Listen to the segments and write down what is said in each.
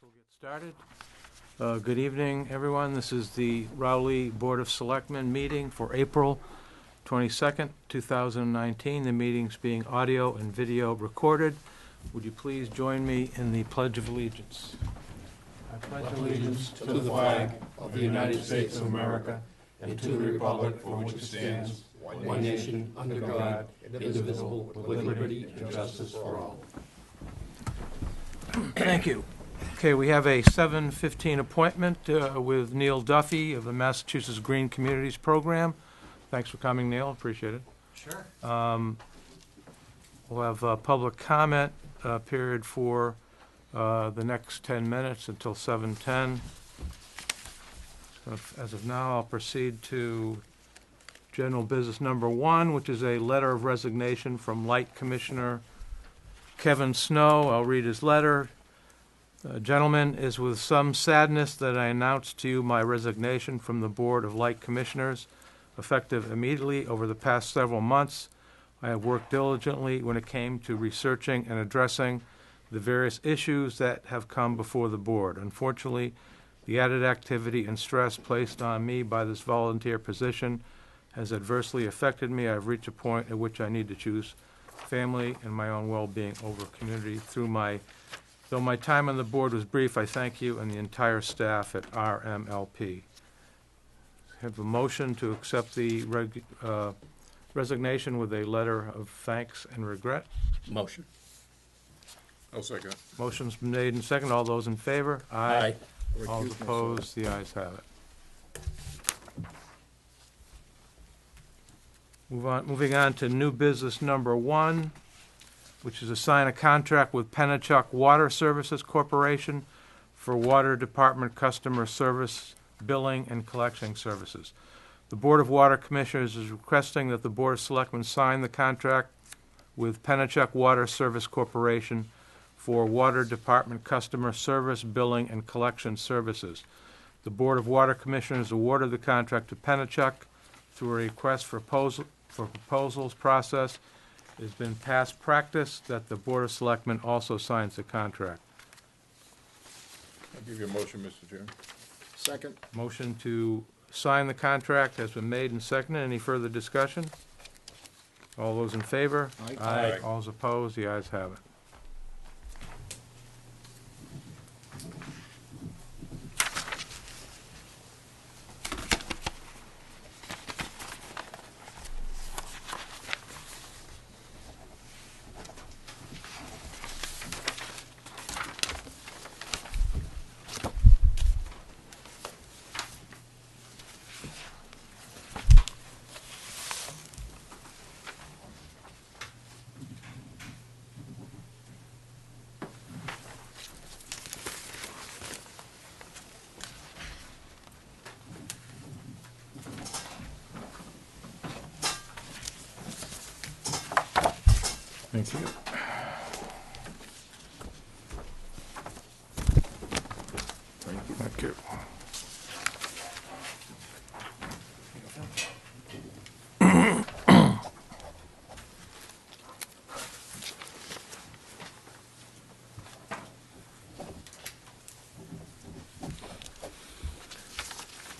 We'll get started. Good evening, everyone. This is the Rowley Board of Selectmen meeting for April 22nd, 2019. The meeting's being audio and video recorded. Would you please join me in the Pledge of Allegiance? I pledge allegiance to the flag of the United States of America and to the republic for which it stands, one nation, under God, indivisible, with liberty and justice for all. Thank you. Okay, we have a 7:15 appointment with Neil Duffy of the Massachusetts Green Communities Program. Thanks for coming, Neil. Appreciate it. Sure. We'll have a public comment period for the next 10 minutes until 7:10. So as of now, I'll proceed to general business number 1, which is a letter of resignation from Light Commissioner Kevin Snow. I'll read his letter. Gentlemen, it is with some sadness that I announce to you my resignation from the Board of Light Commissioners, effective immediately. Over the past several months, I have worked diligently when it came to researching and addressing the various issues that have come before the Board. Unfortunately, the added activity and stress placed on me by this volunteer position has adversely affected me. I have reached a point at which I need to choose family and my own well-being over community. Though my time on the board was brief, I thank you and the entire staff at RMLP. Have a motion to accept the resignation with a letter of thanks and regret. Motion. I'll second. Motion's been made and seconded. All those in favor? Aye. All opposed? The ayes have it. Moving on to new business number 1, which is to sign a contract with Pennachuck Water Services Corporation for Water Department customer service, billing, and collection services. The Board of Water Commissioners is requesting that the Board of Selectmen sign the contract with Pennachuck Water Service Corporation for Water Department customer service, billing, and collection services. The Board of Water Commissioners awarded the contract to Pennachuck through a request for proposals process. It has been past practice that the Board of Selectmen also signs the contract. I'll give you a motion, Mr. Chairman. Second. Motion to sign the contract has been made and seconded. Any further discussion? All those in favor? Aye. Aye. All those opposed? The ayes have it. Thank you. Thank you.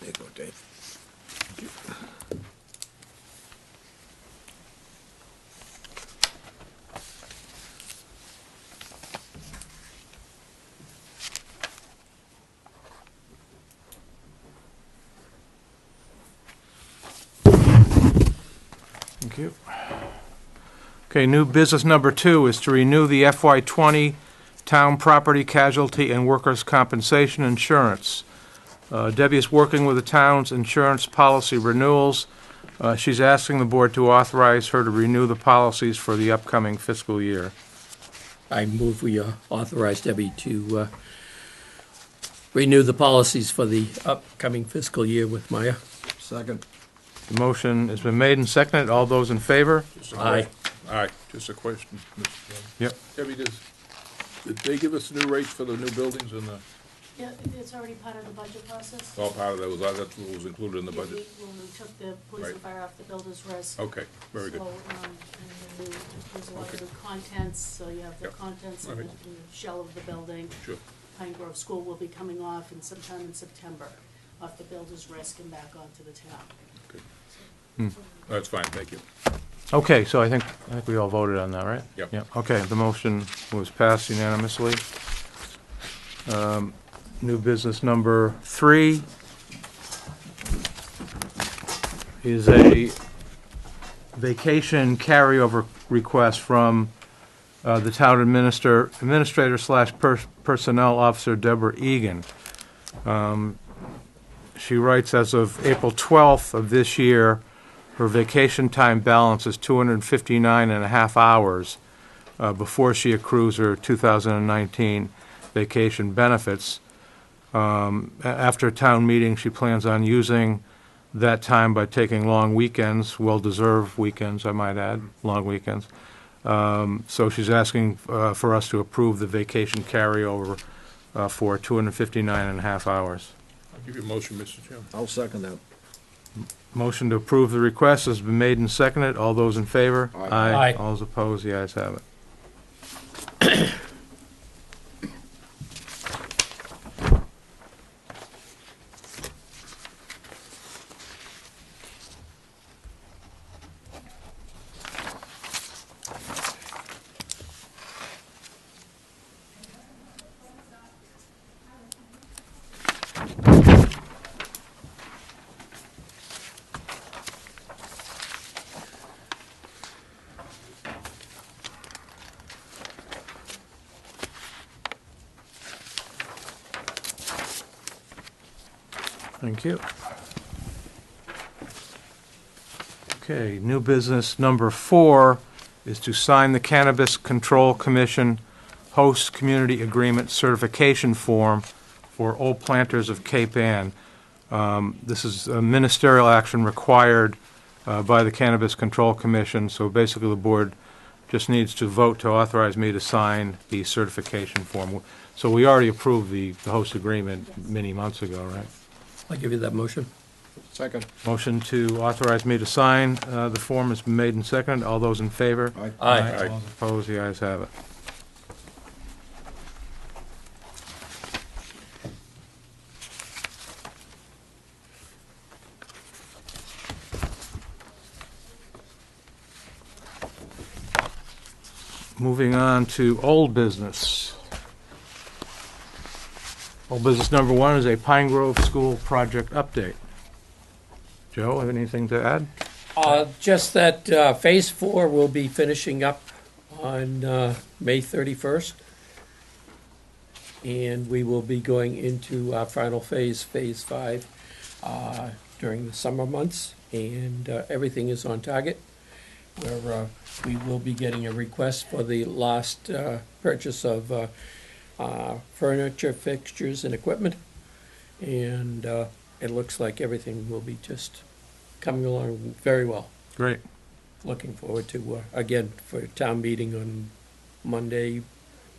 There you go, Dave. Thank you. Okay, new business number 2 is to renew the FY20 town property casualty and workers' compensation insurance. Debbie is working with the town's insurance policy renewals. She's asking the board to authorize her to renew the policies for the upcoming fiscal year. I move we authorize Debbie to renew the policies for the upcoming fiscal year with Maya. Second. The motion has been made and seconded. All those in favor? Aye. Aye. Just a question, Mr. Chairman. Yep. Debbie, did they give us new rates for the new buildings and the, Yeah, it's already part of the budget process. all part of that, that's what was included in the Yeah, budget? When we took the police Right. and fire off the builder's res. Okay, very good. So, and then there's a lot of Okay. the contents, so you have the Yep. contents All of the right. shell of the building. Sure. Pine Grove School will be coming off in sometime in September, off the builder's risk and back onto the town. That's fine, thank you. Okay, so I think we all voted on that, right? Yep. Yeah, okay, the motion was passed unanimously. New business number 3 is a vacation carryover request from the town administrator slash personnel officer Deborah Egan. She writes, as of April 12th of this year, her vacation time balance is 259 and a half hours before she accrues her 2019 vacation benefits. After a town meeting, she plans on using that time by taking long weekends, well-deserved weekends, I might add, long weekends. So she's asking for us to approve the vacation carryover for 259 and a half hours. I'll give you a motion, Mr. Chairman. I'll second that. Motion to approve the request has been made and seconded. All those in favor? Aye. Aye. All those opposed? The ayes have it. Thank you. Okay, new business number 4 is to sign the Cannabis Control Commission Host Community Agreement Certification Form for Old Planters of Cape Ann. This is a ministerial action required by the Cannabis Control Commission, so basically the board just needs to vote to authorize me to sign the certification form. So we already approved the host agreement many months ago, right? I'll give you that motion. Second. Motion to authorize me to sign the form has been made and seconded. All those in favor? Aye. Aye. All those opposed? The ayes have it. Moving on to old business. Old business number 1 is a Pine Grove School project update. Joe, have anything to add? Just that Phase 4 will be finishing up on May 31st. And we will be going into our final phase, Phase 5, during the summer months. And everything is on target, where we will be getting a request for the last purchase of furniture, fixtures, and equipment. And it looks like everything will be just coming along very well. Great. Looking forward to, again, for a town meeting on Monday,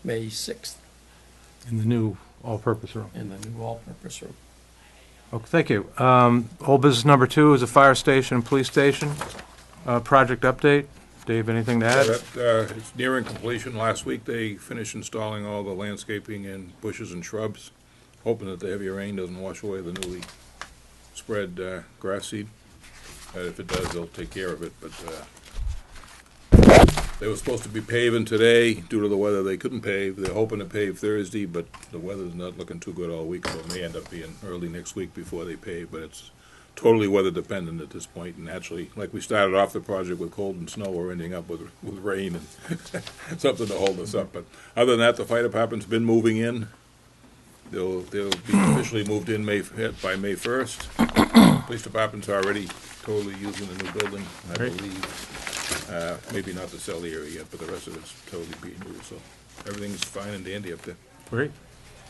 May 6th, In the new all-purpose room. in the new all-purpose room. Okay, thank you. Old business number 2 is a fire station and police station project update. Dave, anything to add? It's nearing completion. Last week, they finished installing all the landscaping and bushes and shrubs, hoping that the heavy rain doesn't wash away the newly spread grass seed. If it does, they'll take care of it, but they were supposed to be paving today. Due to the weather, they couldn't pave. They're hoping to pave Thursday, but the weather's not looking too good all week, so it may end up being early next week before they pave, but it's totally weather dependent at this point. And actually, like we started off the project with cold and snow, we're ending up with rain and something to hold us up. But other than that, the fire department's been moving in. They'll be officially moved in by May 1st. Police department's already totally using the new building, I Great. believe. Maybe not the cell area yet, but the rest of it's totally being used, so everything's fine and dandy up there. Great.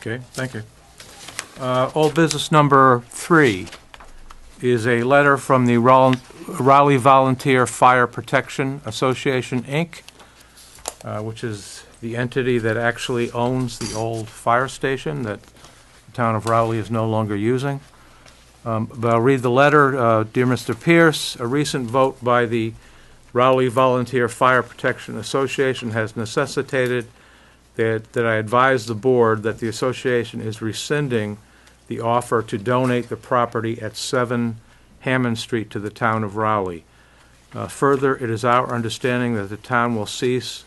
Okay, thank you. Old business number 3 is a letter from the Raleigh Volunteer Fire Protection Association, Inc., which is the entity that actually owns the old fire station that the town of Raleigh is no longer using. But I'll read the letter. Dear Mr. Pierce, a recent vote by the Raleigh Volunteer Fire Protection Association has necessitated that I advise the board that the association is rescinding the offer to donate the property at 7 Hammond Street to the town of Rowley. Further, it is our understanding that the town will cease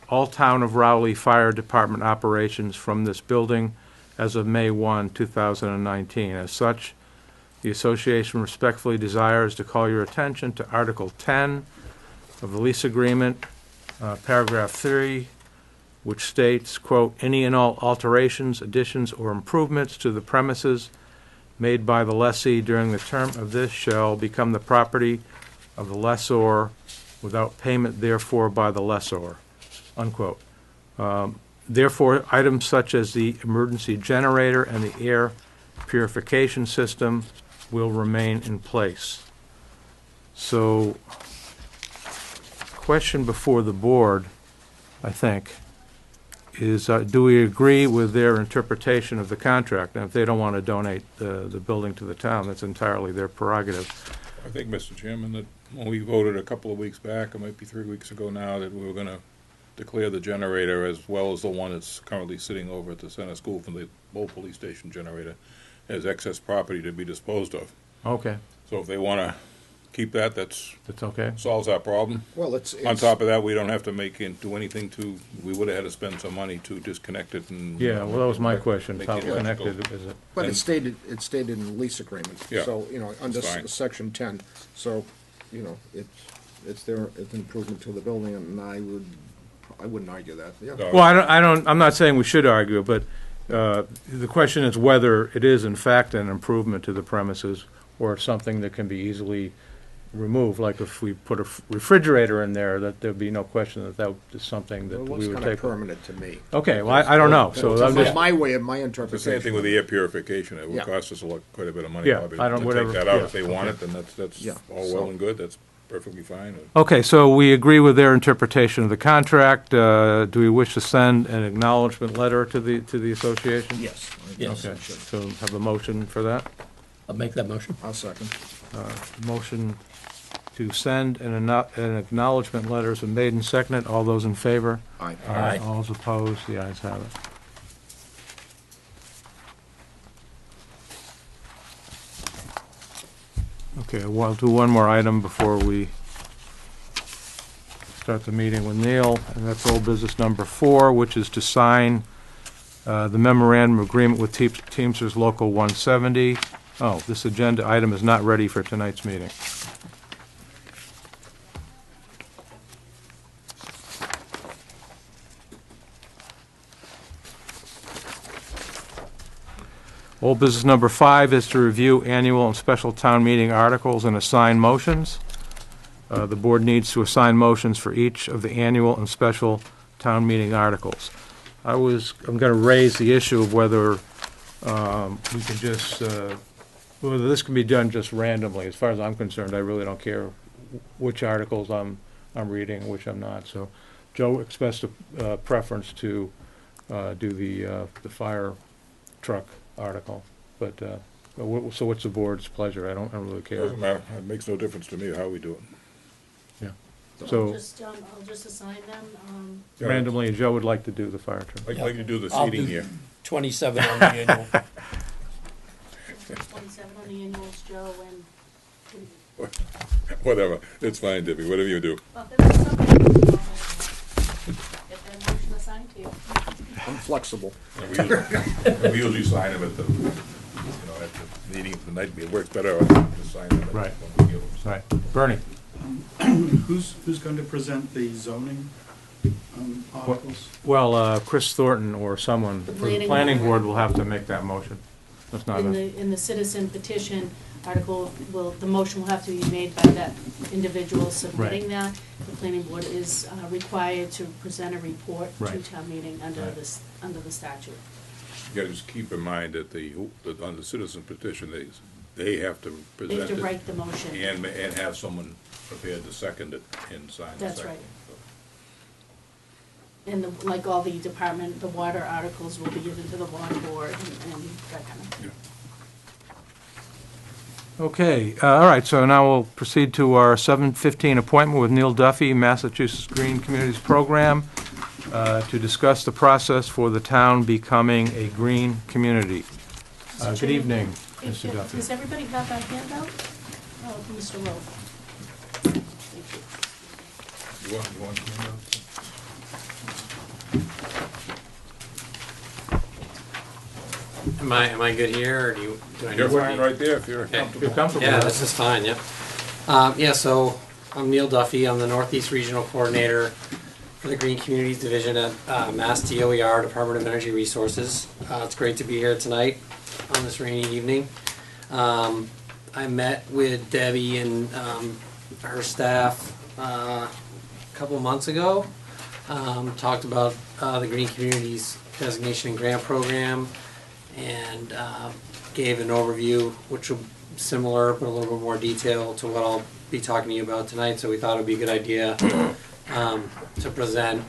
all town of Rowley Fire Department operations from this building as of May 1, 2019. As such, the association respectfully desires to call your attention to Article 10 of the lease agreement, paragraph 3, which states, quote, "Any and all alterations, additions, or improvements to the premises made by the lessee during the term of this shall become the property of the lessor without payment therefore by the lessor," unquote. Therefore, items such as the emergency generator and the air purification system will remain in place. So, question before the board, I think, is do we agree with their interpretation of the contract? Now, if they don't want to donate the building to the town, that's entirely their prerogative. I think, Mr. Chairman, that when we voted a couple of weeks back, it might be 3 weeks ago now, that we were gonna declare the generator as well as the one that's currently sitting over at the center school from the old police station generator as excess property to be disposed of. Okay, So if they wanna keep that, that's that's okay? solves our problem. Well, it's. On top of that, we don't have to do anything to, we would've had to spend some money to disconnect it and. Yeah, well, that was my question, make how it electrical. connected is it? But And- it's stated in the lease agreement. Yeah, So, you know, under fine. section 10, so, you know, it's an improvement to the building, and I wouldn't argue that, yeah. No. Well, I'm not saying we should argue, but the question is whether it is in fact an improvement to the premises or something that can be easily removed, like if we put a refrigerator in there, that there'd be no question that that is something that It we looks would kind of take. permanent to me. Okay, well, I don't know, so I'm just, My way of my The interpretation. same thing with the air purification, it would Yeah. cost us quite a bit of money Yeah, probably I don't- to whatever- take that out. yeah, If they want it, then that's Yeah, all so- well and good, that's perfectly fine. okay, so we agree with their interpretation of the contract. Do we wish to send an acknowledgement letter to the association? Yes. Yes. Okay, so have a motion for that? I'll make that motion. I'll second. Motion to send an acknowledgement letter has been made and seconded. All those in favor? Aye. Aye. All those opposed? The ayes have it. Okay, we'll do one more item before we start the meeting with Neil, and that's old business number 4, which is to sign the memorandum of agreement with Teamsters Local 170. Oh, this agenda item is not ready for tonight's meeting. Old business number 5 is to review annual and special town meeting articles and assign motions. The board needs to assign motions for each of the annual and special town meeting articles. I'm going to raise the issue of whether we can just, whether this can be done just randomly. As far as I'm concerned, I really don't care which articles I'm reading and which I'm not. So Joe expressed a preference to do the fire truck article, but, so what's the board's pleasure? I don't really care. Doesn't matter, it makes no difference to me how we do it. So I'll just assign them, randomly, Joe would like to do the fire truck. I'd like to do the I'll seating do here. 27 on the annual. 27 on the annuals, Joe, and, Whatever, it's fine, Debbie, whatever you do. well, there was something, get that motion assigned to you. I'm flexible. And we usually sign them at the, at the meeting of the night, it works better to sign them. Right. when we give them. Right, Bernie? Who's going to present the zoning articles? Well, Chris Thornton or someone The from the planning planning board. board will have to make that motion. That's not a, In the citizen petition article, the motion will have to be made by that individual submitting that. The planning board is required to present a report to Right. town meeting under Right. under the statute. You gotta just keep in mind that that on the citizen petition, they have to They present have it. to write the motion. And have someone prepared to second it and sign the That's second. right. And like all the department, the water articles will be given to the water board and that kind of thing. okay, all right, so now we'll proceed to our 7:15 appointment with Neil Duffy, Massachusetts Green Communities Program. to discuss the process for the town becoming a green community. Good evening, Mr. Duffy. Does everybody have that handout? Oh, Mr. Rowe. Thank you. You want to come out? Am I good here, or do I You're need to fine be- right there if you're Okay. comfortable. You're comfortable? Yeah, with this it? is fine, yep. Yeah, so I'm Neil Duffy. I'm the Northeast Regional Coordinator for the Green Communities Division at Mass DOER, Department of Energy Resources. It's great to be here tonight on this rainy evening. I met with Debbie and her staff a couple months ago. Talked about the Green Communities Designation and Grant Program, and gave an overview, which will be similar but a little bit more detail to what I'll be talking to you about tonight. So we thought it would be a good idea to present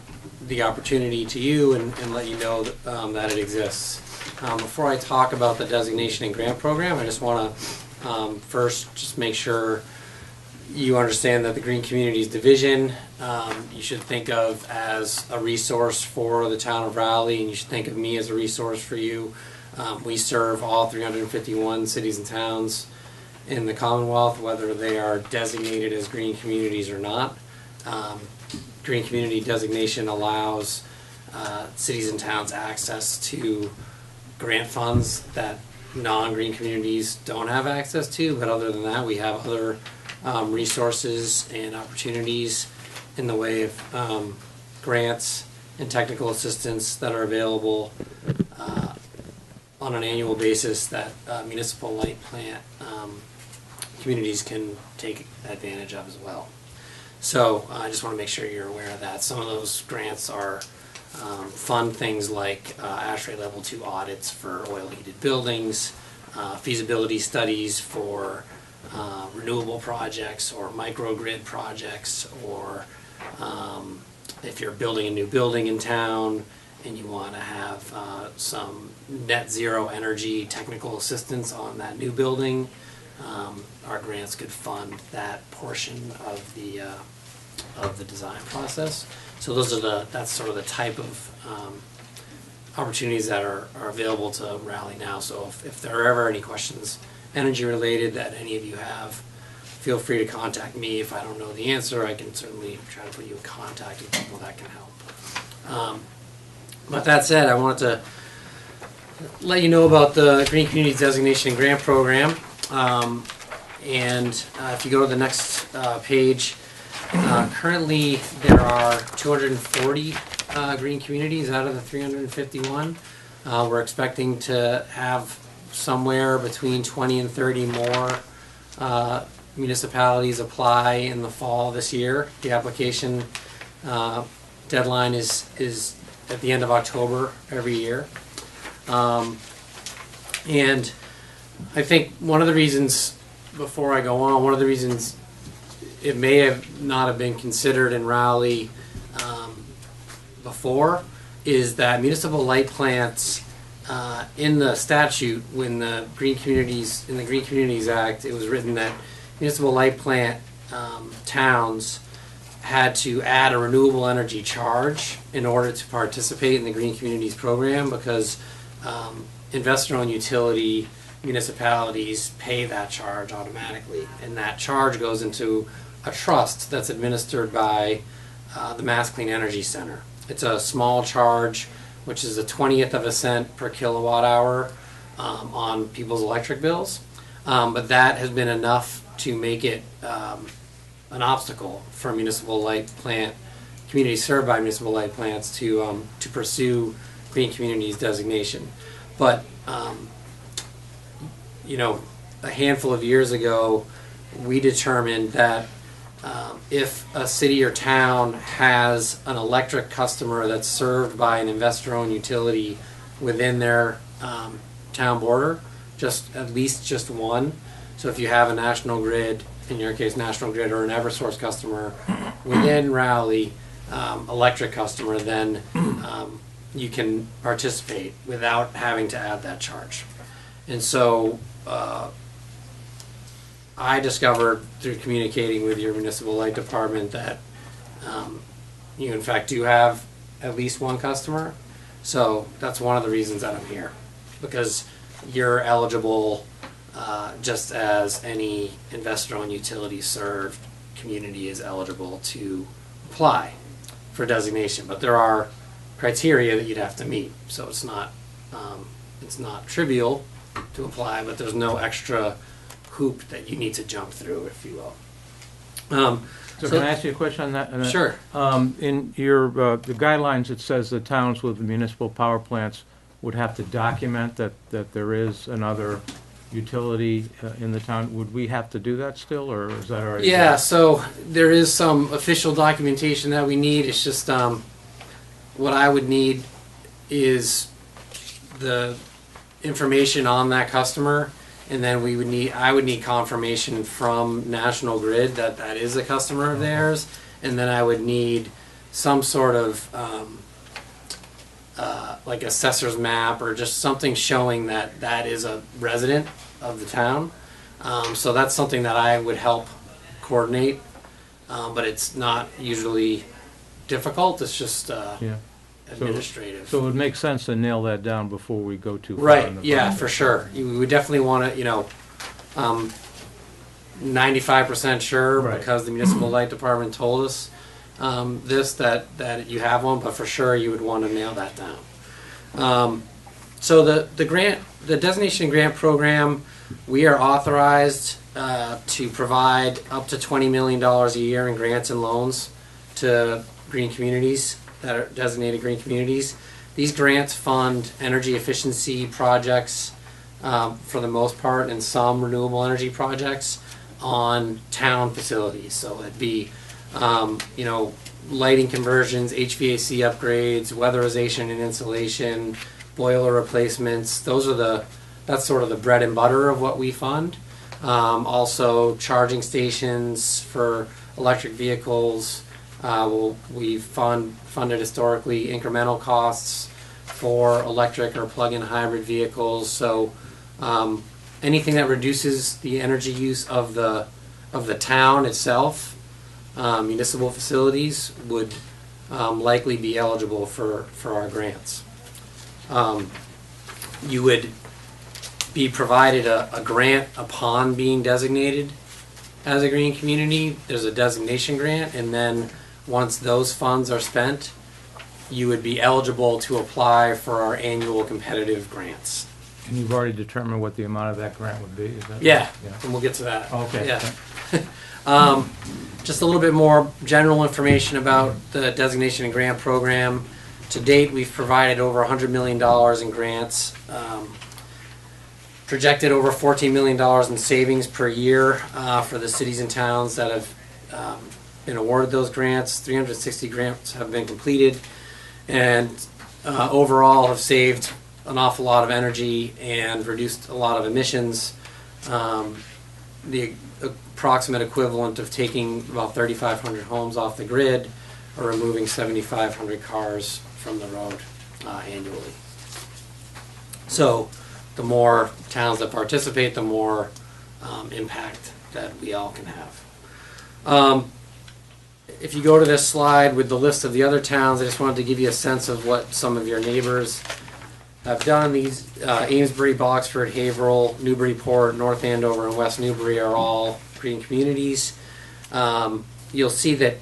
the opportunity to you and let you know that it exists. Before I talk about the designation and grant program, I just want to first just make sure you understand that the Green Communities Division you should think of as a resource for the town of Raleigh, and you should think of me as a resource for you. We serve all 351 cities and towns in the Commonwealth, whether they are designated as green communities or not. Green community designation allows cities and towns access to grant funds that non-green communities don't have access to, but other than that, we have other resources and opportunities in the way of grants and technical assistance that are available on an annual basis that municipal light plant communities can take advantage of as well. So I just want to make sure you're aware of that. Some of those grants are fund things like ASHRAE Level 2 audits for oil-heated buildings, feasibility studies for renewable projects or microgrid projects, or if you're building a new building in town and you want to have some net zero energy technical assistance on that new building, our grants could fund that portion of the design process. So those are that's sort of the type of opportunities that are available to Raleigh now. So if there are ever any questions energy related that any of you have, feel free to contact me. If I don't know the answer, I can certainly try to put you in contact with people that can help. But that said, I wanted to let you know about the Green Communities Designation and Grant Program. If you go to the next page, currently there are 240 green communities out of the 351. We're expecting to have somewhere between 20 and 30 more municipalities apply in the fall this year. The application deadline is at the end of October every year. And I think one of the reasons, before I go on, one of the reasons it may have not have been considered in Raleigh before is that municipal light plants in the statute, when the Green Communities Act, it was written that municipal light plant towns had to add a renewable energy charge in order to participate in the Green Communities program, because investor-owned utility municipalities pay that charge automatically, and that charge goes into a trust that's administered by the Mass Clean Energy Center. It's a small charge, which is a 1/20th of a cent per kilowatt hour on people's electric bills, but that has been enough to make it an obstacle for municipal light plant communities served by municipal light plants to pursue green communities designation. But a handful of years ago, we determined that if a city or town has an electric customer that's served by an investor-owned utility within their town border, at least just one. So if you have a National Grid, in your case National Grid, or an Eversource customer within Raleigh, electric customer, then you can participate without having to add that charge. And so I discovered through communicating with your municipal light department that you in fact do have at least one customer. So that's one of the reasons that I'm here, because you're eligible just as any investor-owned utility served community is eligible to apply for designation. But there are criteria that you'd have to meet, so it's not trivial to apply, but there's no extra hoop that you need to jump through, if you will. So can I ask you a question on that? Sure. In your, the guidelines, it says the towns with municipal power plants would have to document that there is another utility in the town. Would we have to do that still, or is that already? Yeah, so there is some official documentation that we need. It's just what I would need is the information on that customer, and then I would need confirmation from National Grid that that is a customer of theirs, and then I would need some sort of like assessor's map or just something showing that that is a resident of the town. So that's something that I would help coordinate, but it's not usually difficult. It's just Yeah. administrative. So it would make sense to nail that down before we go too far. Right, in the yeah, process. for sure. You would definitely want to, 95% sure, Right. because the municipal light department told us that you have one, but for sure you would want to nail that down. So the designation grant program, we are authorized to provide up to $20 million a year in grants and loans to green communities that are designated green communities. These grants fund energy efficiency projects for the most part, and some renewable energy projects on town facilities. So it'd be, lighting conversions, HVAC upgrades, weatherization and insulation, boiler replacements. That's sort of the bread and butter of what we fund. Also charging stations for electric vehicles. We've funded historically incremental costs for electric or plug-in hybrid vehicles. So anything that reduces the energy use of the town itself, municipal facilities, would likely be eligible for our grants. You would be provided a grant upon being designated as a green community. There's a designation grant, and then once those funds are spent, you would be eligible to apply for our annual competitive grants. And you've already determined what the amount of that grant would be, is that? Yeah, Yeah. and we'll get to that. Okay. Yeah. Just a little bit more general information about the designation and grant program. To date, we've provided over $100 million in grants, projected over $14 million in savings per year for the cities and towns that have been awarded those grants. 360 grants have been completed, and overall have saved an awful lot of energy and reduced a lot of emissions. The approximate equivalent of taking about 3,500 homes off the grid or removing 7,500 cars from the road annually. So the more towns that participate, the more impact that we all can have. If you go to this slide with the list of the other towns, I just wanted to give you a sense of what some of your neighbors have done. These Amesbury, Boxford, Haverhill, Newburyport, North Andover, and West Newbury are all green communities. You'll see that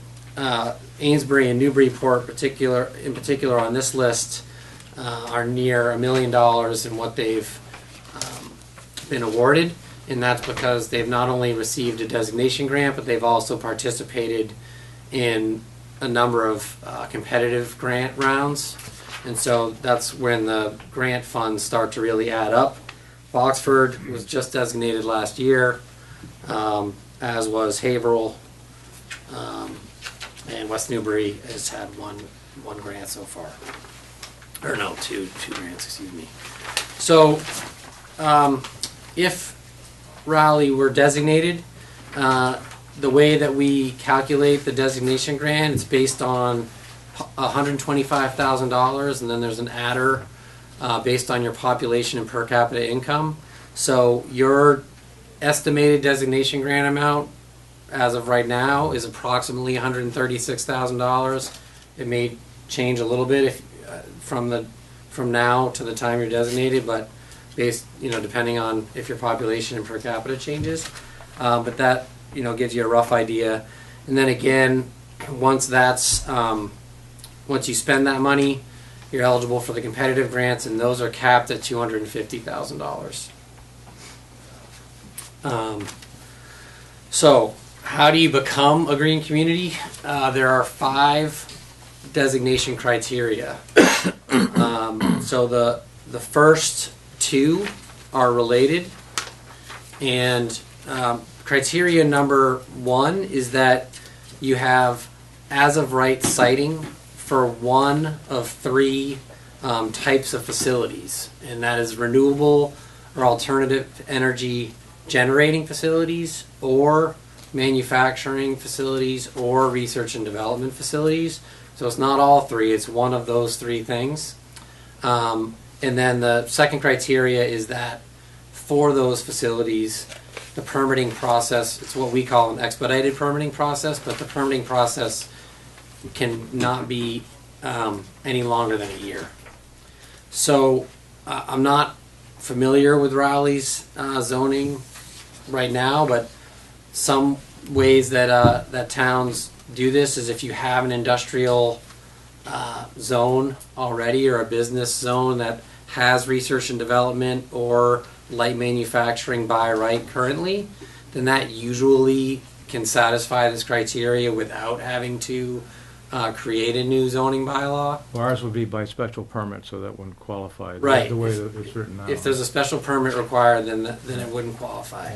Amesbury and Newburyport in particular on this list are near $1 million in what they've been awarded, and that's because they've not only received a designation grant, but they've also participated in a number of competitive grant rounds. And so that's when the grant funds start to really add up. Boxford was just designated last year, as was Haverhill, and West Newbury has had one grant so far. Or no, two grants, excuse me. So if Raleigh were designated, the way that we calculate the designation grant, it's based on $125,000, and then there's an adder based on your population and per capita income. So your estimated designation grant amount as of right now is approximately $136,000. It may change a little bit if, from now to the time you're designated, but based, depending on if your population and per capita changes. But that, gives you a rough idea. And then again, once you spend that money, you're eligible for the competitive grants, and those are capped at $250,000. So, how do you become a green community? There are 5 designation criteria. So the first 2 are related, and criteria number 1 is that you have as of right siting for 1 of 3 types of facilities, and that is renewable or alternative energy generating facilities, or manufacturing facilities, or research and development facilities. So it's not all 3, it's 1 of those 3 things. And then the second criteria is that for those facilities, the permitting process, it's what we call an expedited permitting process, but the permitting process can not be any longer than a year. So I'm not familiar with Raleigh's zoning right now, but some ways that that towns do this is if you have an industrial zone already, or a business zone that has research and development or light manufacturing by right currently, then that usually can satisfy this criteria without having to create a new zoning bylaw. Well, ours would be by special permit, so that wouldn't qualify. Right. The way that it's written now. If there's a special permit required, then it wouldn't qualify.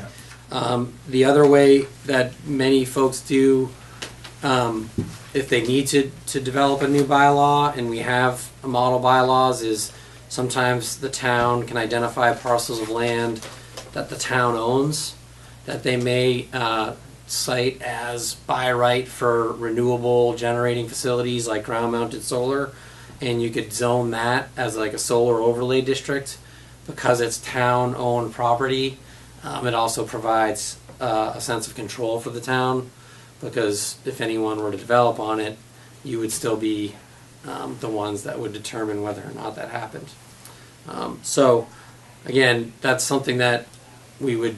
The other way that many folks do, if they need to develop a new bylaw, and we have a model bylaws, is sometimes the town can identify parcels of land that the town owns that they may cite as by right for renewable generating facilities like ground-mounted solar, and you could zone that as like a solar overlay district because it's town-owned property. It also provides a sense of control for the town, because if anyone were to develop on it, you would still be the ones that would determine whether or not that happened. So, again, that's something that we would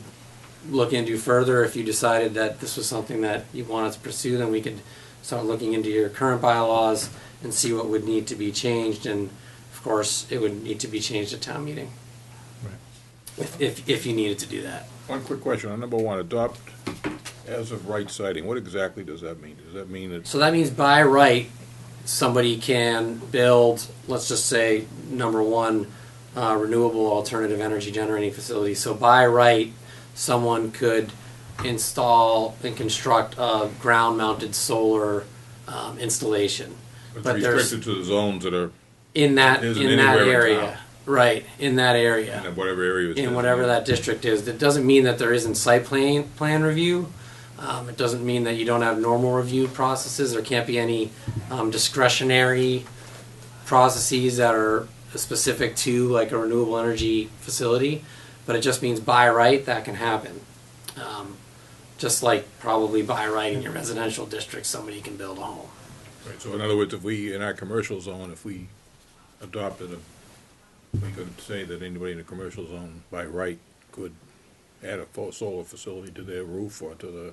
look into further. If you decided that this was something that you wanted to pursue, then we could start looking into your current bylaws and see what would need to be changed, and of course it would need to be changed at town meeting. Right. If you needed to do that. One quick question on number 1, adopt as of right siting. What exactly does that mean? Does that mean that So that means by right somebody can build, let's just say number 1, renewable alternative energy generating facility. So by right someone could install and construct a ground-mounted solar installation. it's But there's restricted to the zones that are in that Isn't in that anywhere in area, town. right? In that area, in whatever area it's in whatever that district is. That doesn't mean that there isn't site plan review. It doesn't mean that you don't have normal review processes. There can't be any discretionary processes that are specific to like a renewable energy facility. But it just means by right that can happen. Just like probably by right in your residential district, somebody can build a home. Right, so in other words, if we, in our commercial zone, if we adopted we could say that anybody in the commercial zone by right could add a solar facility to their roof or to the...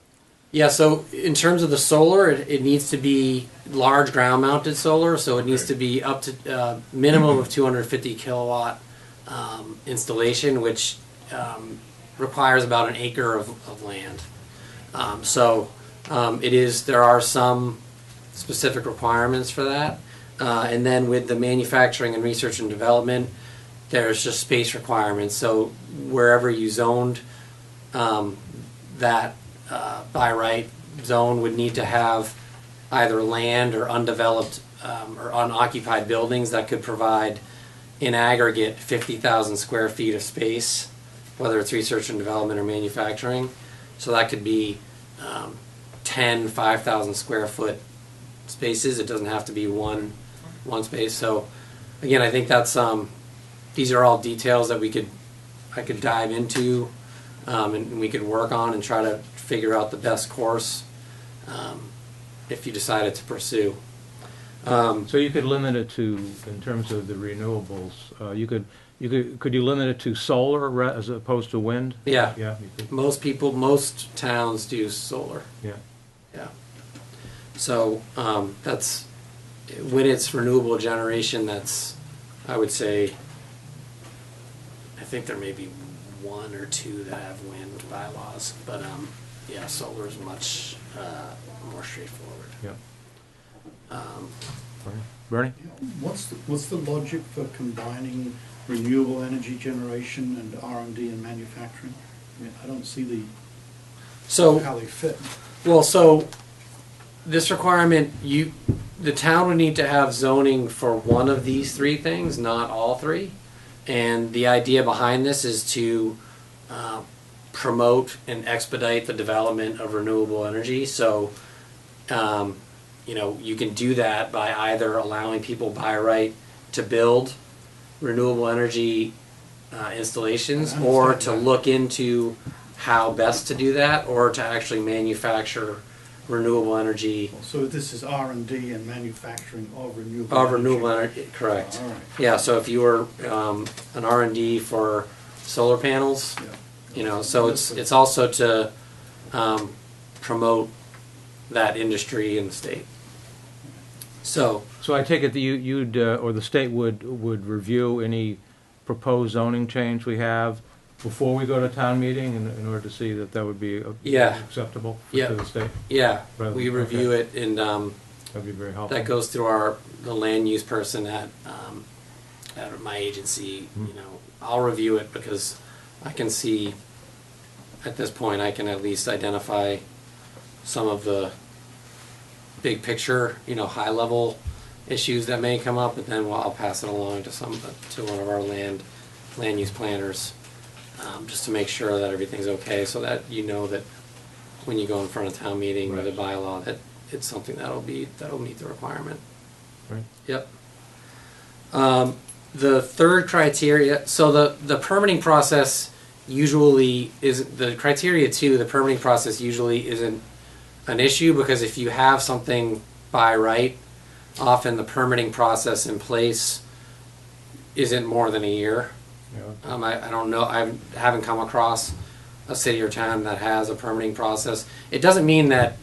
Yeah, so in terms of the solar, it needs to be large ground-mounted solar, so it needs to be up to minimum of 250 kilowatt installation, which requires about an acre of land. There are some specific requirements for that. And then with the manufacturing and research and development, there's just space requirements. So wherever you zoned that by right zone would need to have either land or undeveloped or unoccupied buildings that could provide in aggregate 50,000 square feet of space, whether it's research and development or manufacturing. So that could be 10 5,000 square foot spaces. It doesn't have to be one space. So again, I think that's these are all details that I could dive into and we could work on and try to figure out the best course if you decided to pursue. So you could limit it to, in terms of the renewables, could you limit it to solar as opposed to wind? Yeah. Yeah, you could, Most towns do solar. yeah. Yeah. So that's when it's renewable generation. That's, I would say, I think there may be one or two that have wind bylaws, but yeah, solar is much more straightforward. Yeah. Um, Bernie? What's the logic for combining renewable energy generation and R&D and manufacturing? I mean, I don't see so how they fit. Well, so this requirement, the town would need to have zoning for one of these three things, not all three. And the idea behind this is to promote and expedite the development of renewable energy. So, you can do that by either allowing people by right to build renewable energy installations, or to look into how best to do that, or to actually manufacture renewable energy. So this is R&D and manufacturing of renewable energy. Correct. All right. Yeah, so if you were an R&D for solar panels, Yeah. so it's also to promote that industry in the state. So So I take it that you'd, or the state would review any proposed zoning change we have before we go to town meeting in order to see that would be Yeah. acceptable Yeah. to the state? yeah, Rather- we review it, and That'd be very helpful. that goes through the land use person at my agency. Hmm. I'll review it because I can see at this point I can at least identify some of the big picture, high level issues that may come up, but then I'll pass it along to one of our land use planners, just to make sure that everything's okay, so that that when you go in front of town meeting with a bylaw, that it's something that'll meet the requirement. Right. Yep. The third criteria, so the permitting process usually is, the criteria 2, the permitting process usually isn't an issue, because if you have something by right, often the permitting process in place isn't more than a year. Yeah. I don't know, I haven't come across a city or town that has a permitting process. It doesn't mean that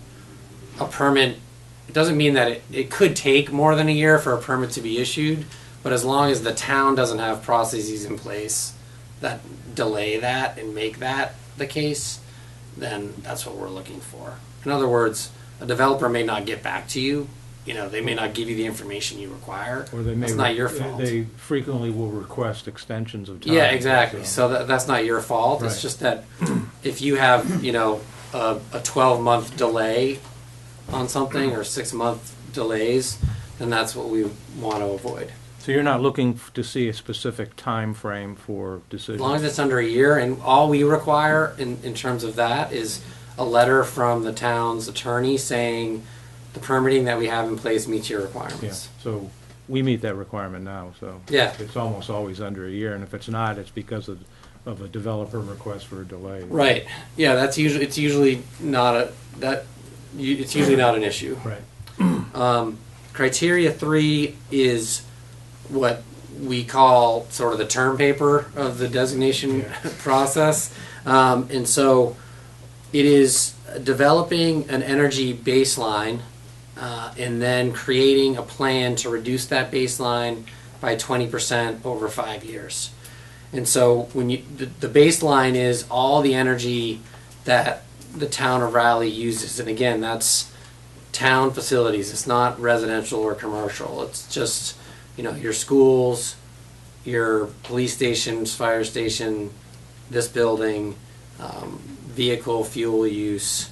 it could take more than a year for a permit to be issued, but as long as the town doesn't have processes in place that delay that and make that the case, then that's what we're looking for. In other words, a developer may not get back to you. They may not give you the information you require. Or they may. That's not your fault. They frequently will request extensions of time. Yeah, exactly. So that's not your fault. It's Right. just that if you have, a 12-month delay on something, or 6-month delays, then that's what we want to avoid. So you're not looking to see a specific time frame for decisions? As long as it's under a year, and all we require in terms of that is a letter from the town's attorney saying the permitting that we have in place meets your Yeah, requirements. so we meet that requirement now, so. Yeah. It's almost always under a year, and if it's not, it's because of a developer request for a delay. Right. Yeah, it's usually not an issue. Right. Criteria 3 is what we call sort of the term paper of the designation process. And so it is developing an energy baseline and then creating a plan to reduce that baseline by 20% over 5 years. And so when the baseline is all the energy that the town of Raleigh uses. And again, that's town facilities. It's not residential or commercial. It's just, your schools, your police stations, fire station, this building, vehicle fuel use.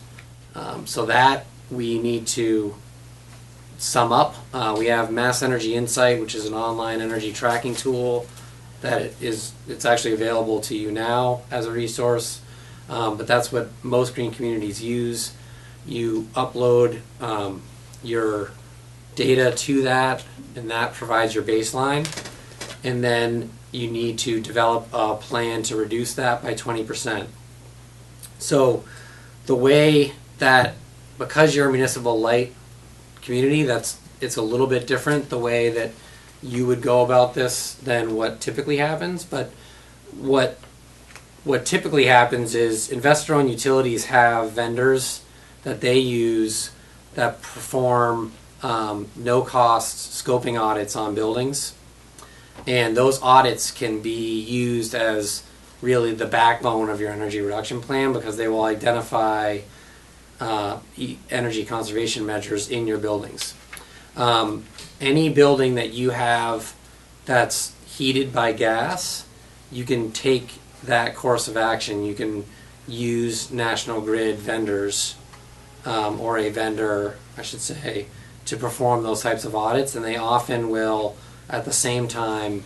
So that we need to sum up. We have Mass Energy Insight, which is an online energy tracking tool that it's actually available to you now as a resource. But that's what most green communities use. You upload your data to that, and that provides your baseline. And then you need to develop a plan to reduce that by 20%. So the way that, because you're a municipal light community, that's it's a little bit different the way that you would go about this than what typically happens. But what typically happens is investor-owned utilities have vendors that they use that perform no-cost scoping audits on buildings. And those audits can be used as really the backbone of your energy reduction plan, because they will identify energy conservation measures in your buildings. Any building that you have that's heated by gas, you can take that course of action. You can use National Grid vendors, or a vendor, I should say, to perform those types of audits, and they often will, at the same time,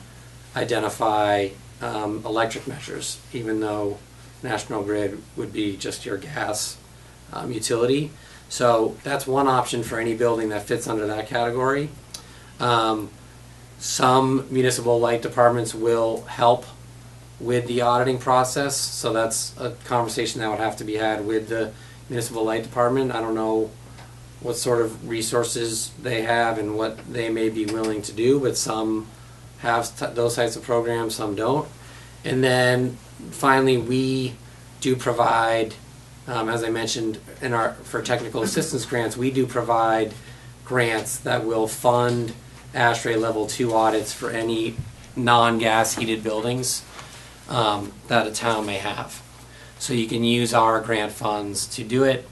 identify electric measures, even though National Grid would be just your gas utility. So that's one option for any building that fits under that category. Some municipal light departments will help with the auditing process, so that's a conversation that would have to be had with the municipal light department. I don't know what sort of resources they have and what they may be willing to do, but some have those types of programs, some don't. And then finally, we do provide, as I mentioned, for technical assistance grants, we do provide grants that will fund ASHRAE Level 2 audits for any non-gas heated buildings that a town may have. So you can use our grant funds to do it,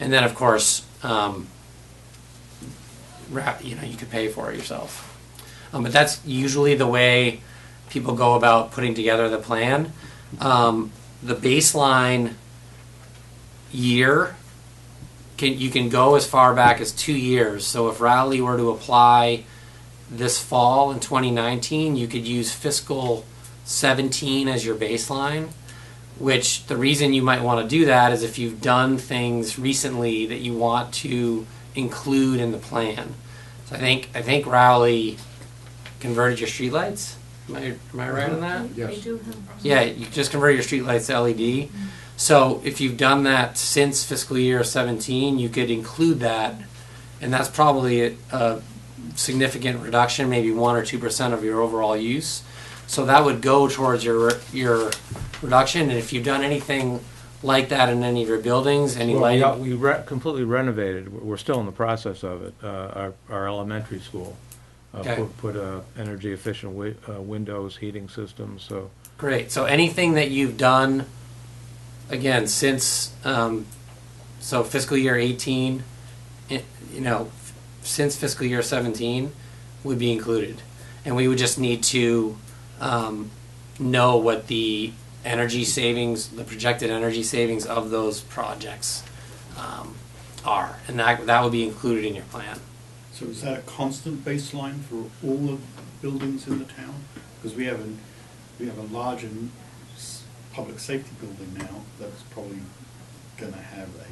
and then of course, you could pay for it yourself. But that's usually the way people go about putting together the plan. The baseline year, you can go as far back as 2 years. So if Rowley were to apply this fall in 2019, you could use fiscal 17 as your baseline, which the reason you might want to do that is if you've done things recently that you want to include in the plan. So I think Rowley converted your streetlights. Am I right on that? Yes. They do have. Yeah, you just converted your streetlights to LED. So if you've done that since fiscal year 17, you could include that, and that's probably a significant reduction, maybe 1 or 2% of your overall use. So that would go towards your reduction. And if you've done anything like that in any of your buildings, any lighting, We completely renovated, we're still in the process of it, our elementary school. Okay. Put energy efficient windows, heating systems, so. great. So anything that you've done, again, since so fiscal year 18, since fiscal year 17 would be included, and we would just need to know what the energy savings, the projected energy savings of those projects are, and that would be included in your plan. So is that a constant baseline for all the buildings in the town? Because we have a large public safety building now that's probably going to have a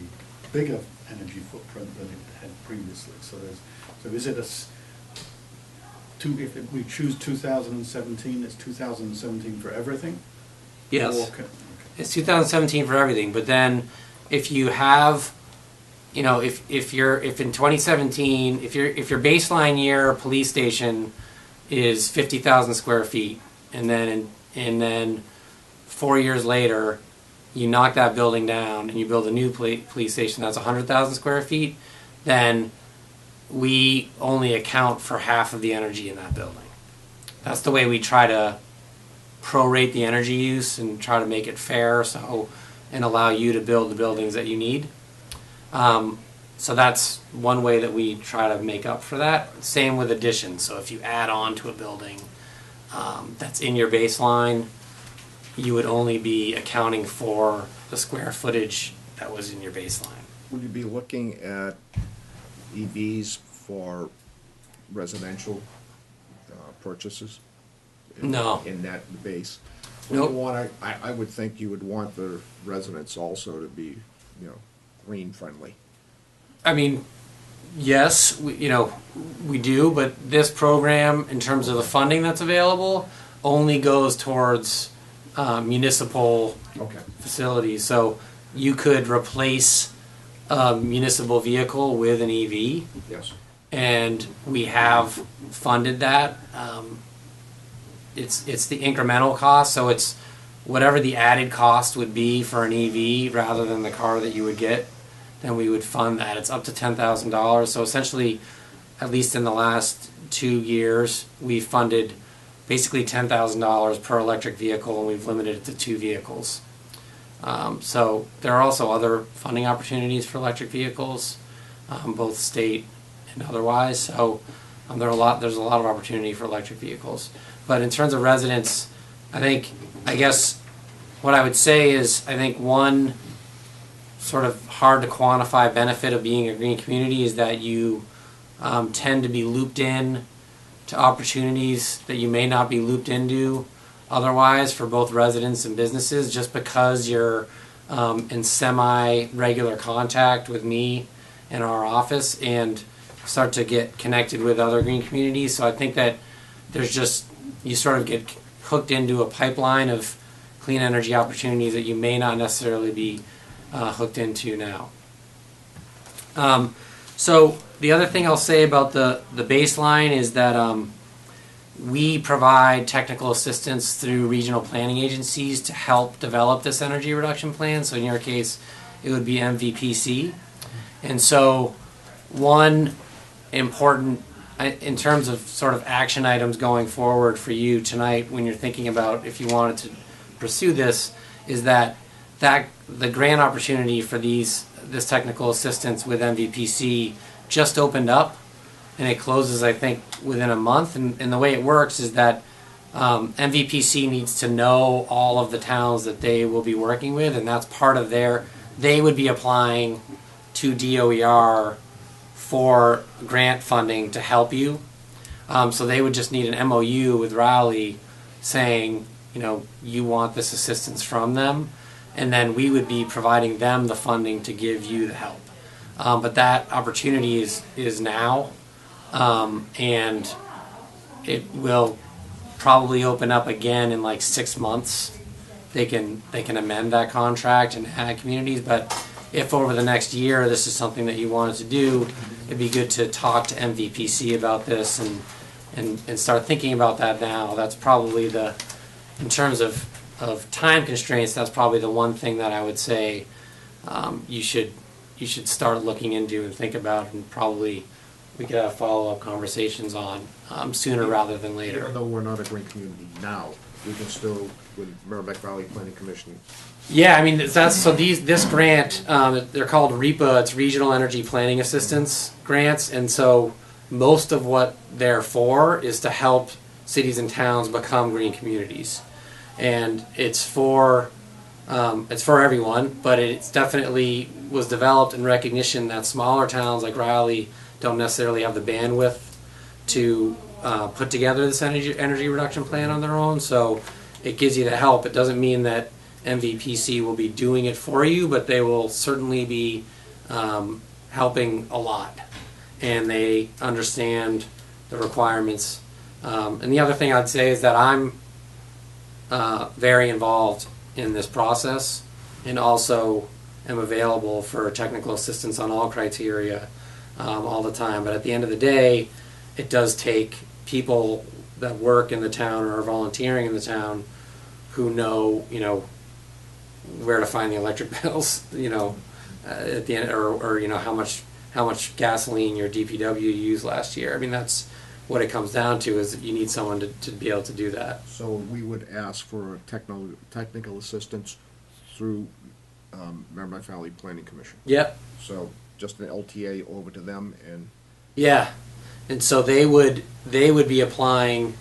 bigger energy footprint than it had previously. So is it if we choose 2017, it's 2017 for everything? Yes. Okay. It's 2017 for everything, but then if you have, if in 2017, if your baseline year police station is 50,000 square feet, and then 4 years later, you knock that building down and you build a new police station that's 100,000 square feet, then we only account for half of the energy in that building. That's the way we try to prorate the energy use and try to make it fair, and allow you to build the buildings that you need. So that's one way that we try to make up for that. Same with additions. So if you add on to a building that's in your baseline, you would only be accounting for the square footage that was in your baseline. Would you be looking at EVs for residential purchases? No. In that base? Nope. I would think you would want the residents also to be, green friendly. I mean, yes, we do, but this program, in terms of the funding that's available, only goes towards municipal facilities. So you could replace a municipal vehicle with an EV. Yes. and we have funded that. It's the incremental cost, so it's whatever the added cost would be for an EV rather than the car that you would get, then we would fund that. It's up to $10,000. So essentially, at least in the last 2 years, we've funded basically $10,000 per electric vehicle, and we've limited it to 2 vehicles. So there are also other funding opportunities for electric vehicles, both state and otherwise. So there's a lot of opportunity for electric vehicles. But in terms of residents, I guess what I would say is, I think one sort of hard to quantify benefit of being a green community is that you tend to be looped in to opportunities that you may not be looped into otherwise for both residents and businesses, just because you're in semi-regular contact with me and our office and start to get connected with other green communities. So I think that you sort of get hooked into a pipeline of clean energy opportunities that you may not necessarily be hooked into now. So the other thing I'll say about the baseline is that we provide technical assistance through regional planning agencies to help develop this energy reduction plan. So in your case, it would be MVPC. And so one important, in terms of sort of action items going forward for you tonight when you're thinking about if you wanted to pursue this, is that the grant opportunity for this technical assistance with MVPC just opened up, and it closes, I think, within a month. And the way it works is that MVPC needs to know all of the towns that they will be working with, and that's part of they would be applying to DOER for grant funding to help you. So they would just need an MOU with Raleigh saying, you want this assistance from them, and then we would be providing them the funding to give you the help. But that opportunity is now, and it will probably open up again in like 6 months. They can amend that contract and add communities, but if over the next year this is something that you wanted to do, it'd be good to talk to MVPC about this and start thinking about that now. That's probably in terms of time constraints, that's probably the one thing that I would say you should start looking into and think about, and probably we could have follow-up conversations on sooner rather than later. Even though we're not a green community now, we can still, with Merrimack Valley Planning Commission. Yeah, I mean, this grant, they're called REPA, it's Regional Energy Planning Assistance grants, and so most of what they're for is to help cities and towns become green communities. And it's for everyone, but it's definitely was developed in recognition that smaller towns like Raleigh don't necessarily have the bandwidth to put together this energy reduction plan on their own. So it gives you the help. It doesn't mean that MVPC will be doing it for you, but they will certainly be helping a lot, and they understand the requirements. And the other thing I'd say is that I'm very involved in this process, and also am available for technical assistance on all criteria all the time. But at the end of the day, it does take people that work in the town or are volunteering in the town who know, where to find the electric bills, at the end, or how much gasoline your DPW used last year. I mean, that's what it comes down to, is that you need someone to be able to do that. So we would ask for technical assistance through Merrimack Valley Planning Commission. Yep. So just an LTA over to them, and Yeah, and so they would be applying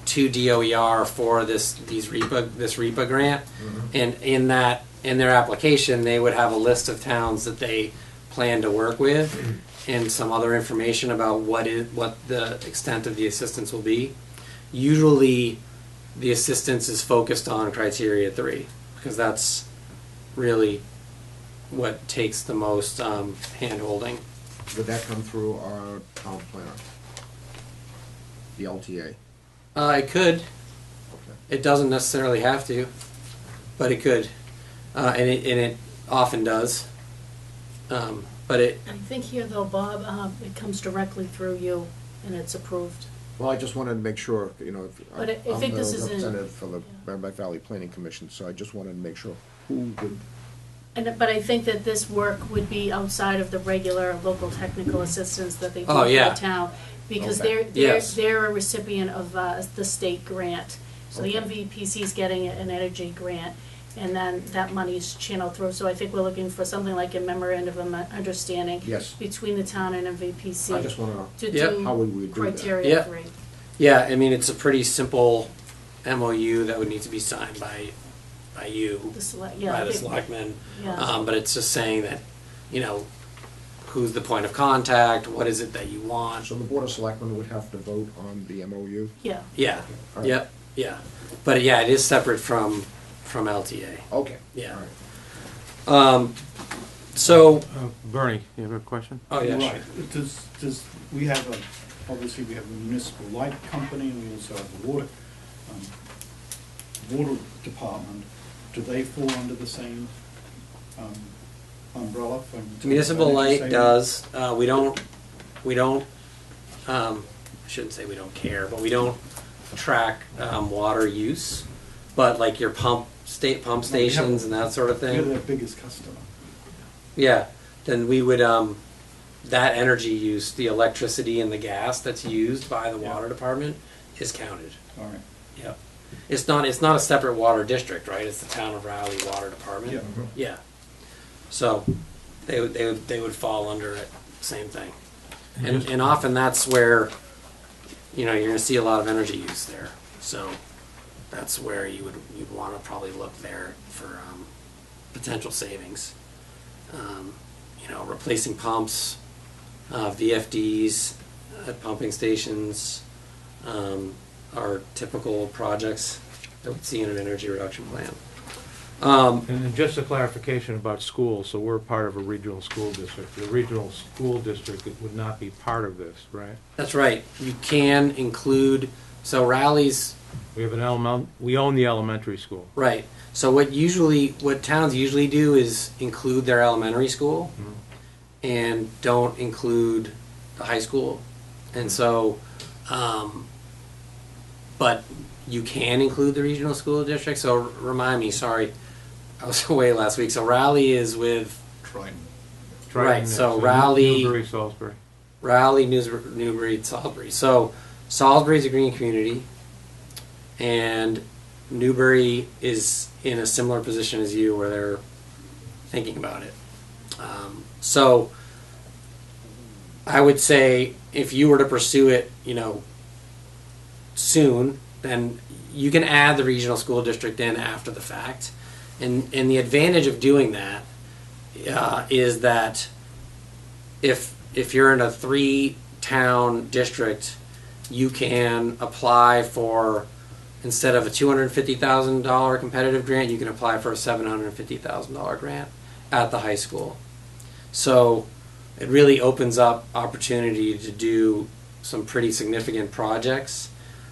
to DOER for this REPA grant, and in their application they would have a list of towns that they plan to work with, and some other information about what the extent of the assistance will be. Usually, the assistance is focused on criteria 3, because that's really what takes the most hand-holding. would that come through our town planner? The LTA? It could. Okay. It doesn't necessarily have to, but it could, and it often does. but I think here though, Bob, it comes directly through you and it's approved. Well, I just wanted to make sure, you know, But I think this is in- I'm the representative for the yeah. Merrimack Valley Planning Commission, so I just wanted to make sure who would, But I think that this work would be outside of the regular local technical assistance that they do Oh, for yeah. the town. Because Okay. Yes. they're a recipient of the state grant. So the Okay. MVPC is getting an energy grant, and then that money's channeled through. So I think we're looking for something like a memorandum of understanding yes, between the town and MVPC I just want to know to Yep. do how would we do that? criteria Yep. 3. yeah, I mean, it's a pretty simple MOU that would need to be signed by you, The select, yeah. by I the think- selectmen. Yeah. But it's just saying that, you know, who's the point of contact, what is it that you want? So the Board of Selectmen would have to vote on the MOU? Yeah. Yeah, All right. yep, yeah. But yeah, it is separate from LTA, Okay. yeah. All right. So, Bernie, you have a question? oh yeah, sure. Right, does, we have obviously we have a municipal light company, and we also have the water department. Do they fall under the same, umbrella from? Municipal energy light saving? does, we don't, I shouldn't say we don't care, but we don't track, water use. But like your pump stations and that sort of We're thing, their biggest customer. yeah, then we would, that energy use, the electricity and the gas that's used by the Yeah. water department is counted. All right. Yep. It's not a separate water district, right? It's the town of Rowley Water Department. Yeah. Mhm. Yeah. So they would fall under it, same thing. And often that's where, you know, you're gonna see a lot of energy use there. So that's where you'd wanna probably look there for, potential savings. You know, replacing pumps, VFDs at pumping stations, are typical projects that we'd see in an energy reduction plan. And then just a clarification about schools, so we're part of a regional school district. The regional school district would not be part of this, right? That's right. You can include, so Rowley's, We have we own the elementary school. right. So what towns usually do is include their elementary school and don't include the high school. And so, but you can include the regional school district. So remind me, sorry, I was away last week. So Rowley is with Triton. Right, so It's Rowley- Newbury, Salisbury. Rowley, Newbury, Salisbury. So Salisbury's a green community, and Newbury is in a similar position as you, where they're thinking about it. So I would say if you were to pursue it, you know, soon, then you can add the regional school district in after the fact. And the advantage of doing that is that if you're in a 3-town district, you can apply for, instead of a $250,000 competitive grant, you can apply for a $750,000 grant at the high school. So it really opens up opportunity to do some pretty significant projects.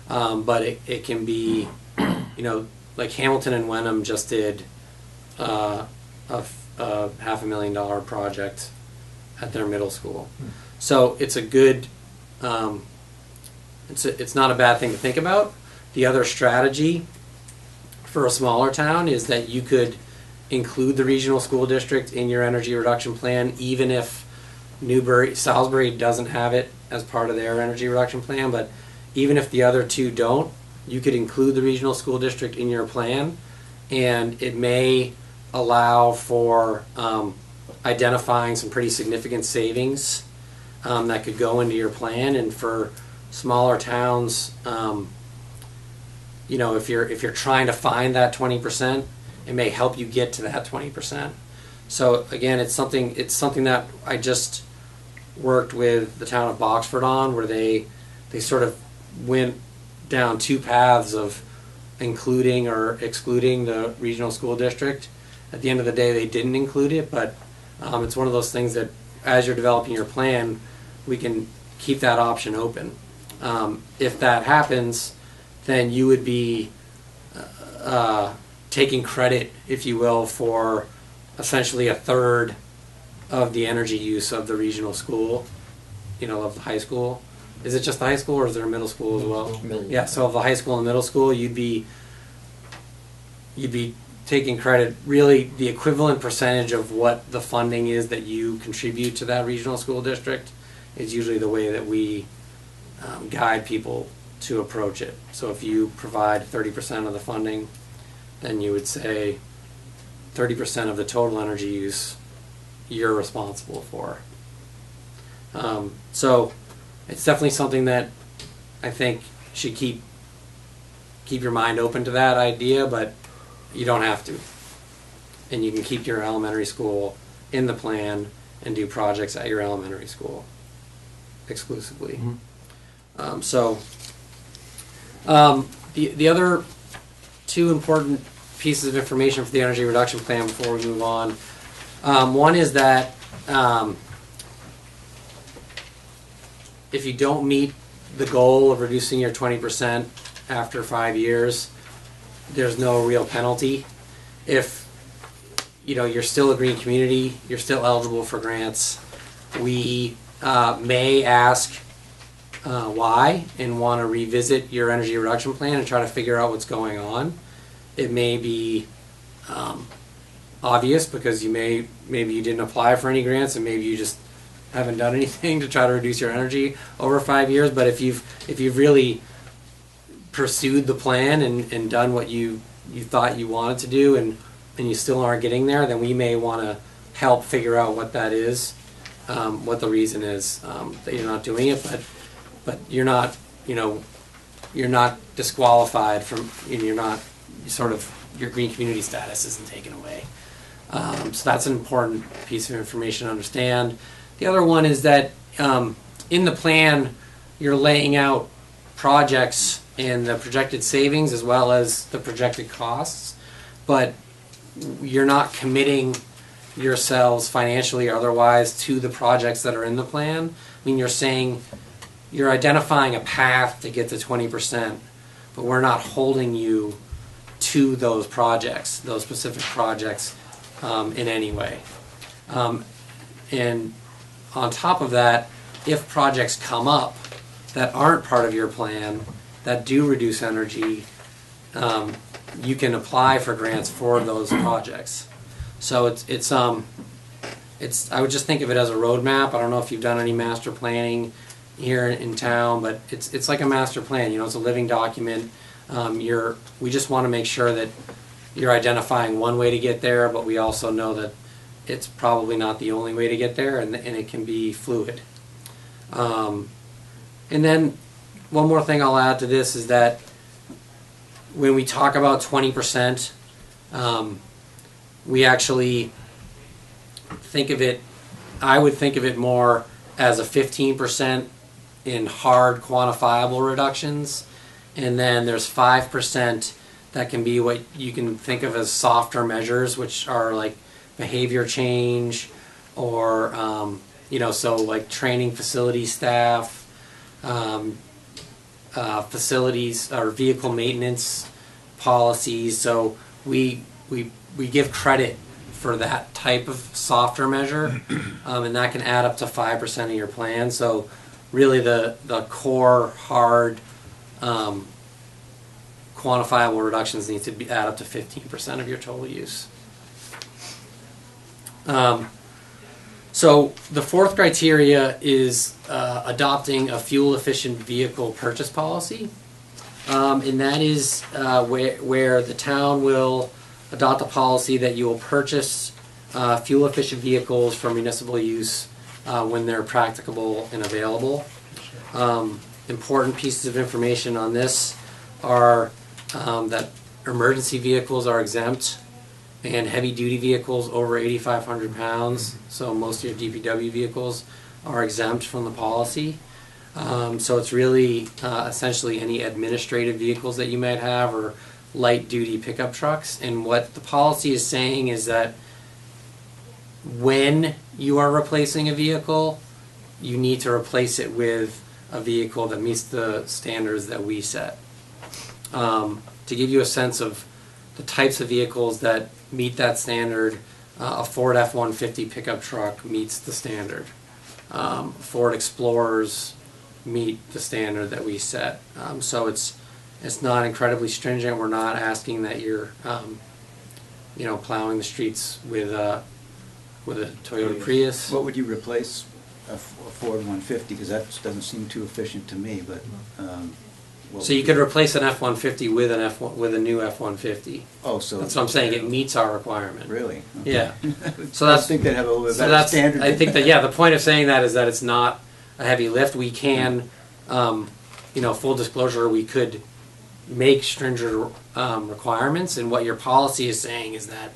But it can be, you know, like Hamilton and Wenham just did a $500,000 project at their middle school. So it's a good, it's not a bad thing to think about. The other strategy for a smaller town is that you could include the regional school district in your energy reduction plan, even if Salisbury doesn't have it as part of their energy reduction plan, but even if the other two don't, you could include the regional school district in your plan, and it may allow for identifying some pretty significant savings that could go into your plan. And for smaller towns, you know, if you're trying to find that 20%, it may help you get to that 20%. So again, it's something that I just worked with the town of Boxford on, where they sort of went down two paths of including or excluding the regional school district. At the end of the day, they didn't include it, but it's one of those things that as you're developing your plan, we can keep that option open. If that happens, then you would be taking credit, if you will, for essentially a third of the energy use of the regional school, of the high school. Is it just the high school, or is there a middle school as well? Yeah, so of the high school and middle school, you'd be taking credit, really the equivalent percentage of what the funding is that you contribute to that regional school district is usually the way that we guide people to approach it. So if you provide 30% of the funding, then you would say 30% of the total energy use you're responsible for. So it's definitely something that I think should keep your mind open to that idea, but you don't have to. And you can keep your elementary school in the plan and do projects at your elementary school exclusively. The other two important pieces of information for the energy reduction plan before we move on. One is that if you don't meet the goal of reducing your 20% after 5 years, there's no real penalty. If you're still a green community, you're still eligible for grants. We may ask why and want to revisit your energy reduction plan and try to figure out what's going on. It may be obvious because maybe you didn't apply for any grants and maybe you just haven't done anything to try to reduce your energy over 5 years. But if you've really pursued the plan and done what you thought you wanted to do and you still aren't getting there, then we may want to help figure out what that is, what the reason is that you're not doing it. But you're not disqualified from, you're not your green community status isn't taken away. So that's an important piece of information to understand. The other one is that in the plan, you're laying out projects and the projected savings as well as the projected costs, but you're not committing yourselves financially or otherwise to the projects that are in the plan. I mean, you're identifying a path to get to 20%, but we're not holding you to those projects, those specific projects, in any way. And on top of that, if projects come up that aren't part of your plan, that do reduce energy, you can apply for grants for those projects. So it's I would just think of it as a roadmap. I don't know if you've done any master planning here in town, but it's like a master plan. It's a living document. We just want to make sure that you're identifying one way to get there, but we also know that it's probably not the only way to get there, and it can be fluid. And then one more thing I'll add to this is that when we talk about 20%, we actually think of it, I would think of it more as a 15% in hard quantifiable reductions, and then there's 5% that can be what you can think of as softer measures, which are like behavior change or so like training facility staff, facilities or vehicle maintenance policies. So we give credit for that type of softer measure, and that can add up to 5% of your plan. So really the core hard quantifiable reductions need to add up to 15% of your total use. So the fourth criteria is adopting a fuel-efficient vehicle purchase policy, and that is where the town will adopt a policy that you will purchase fuel-efficient vehicles for municipal use when they're practicable and available. Important pieces of information on this are that emergency vehicles are exempt, and heavy-duty vehicles over 8,500 pounds, so most of your DPW vehicles, are exempt from the policy. So it's really essentially any administrative vehicles that you might have or light-duty pickup trucks. And what the policy is saying is that when you are replacing a vehicle, you need to replace it with a vehicle that meets the standards that we set. To give you a sense of the types of vehicles that meet that standard, a Ford F-150 pickup truck meets the standard. Ford Explorers meet the standard that we set. So it's not incredibly stringent. We're not asking that you're, plowing the streets with a Toyota Prius. What would you replace a Ford 150? Because that doesn't seem too efficient to me, but. So you could replace an F-150 with with a new F-150. Oh, so. That's what I'm saying. It meets our requirement. Really? Okay. Yeah. So I that's. think they'd have a little bit So better that's. standard. I think that the point of saying that is that it's not a heavy lift. We can, full disclosure, we could make stringent requirements, and what your policy is saying is that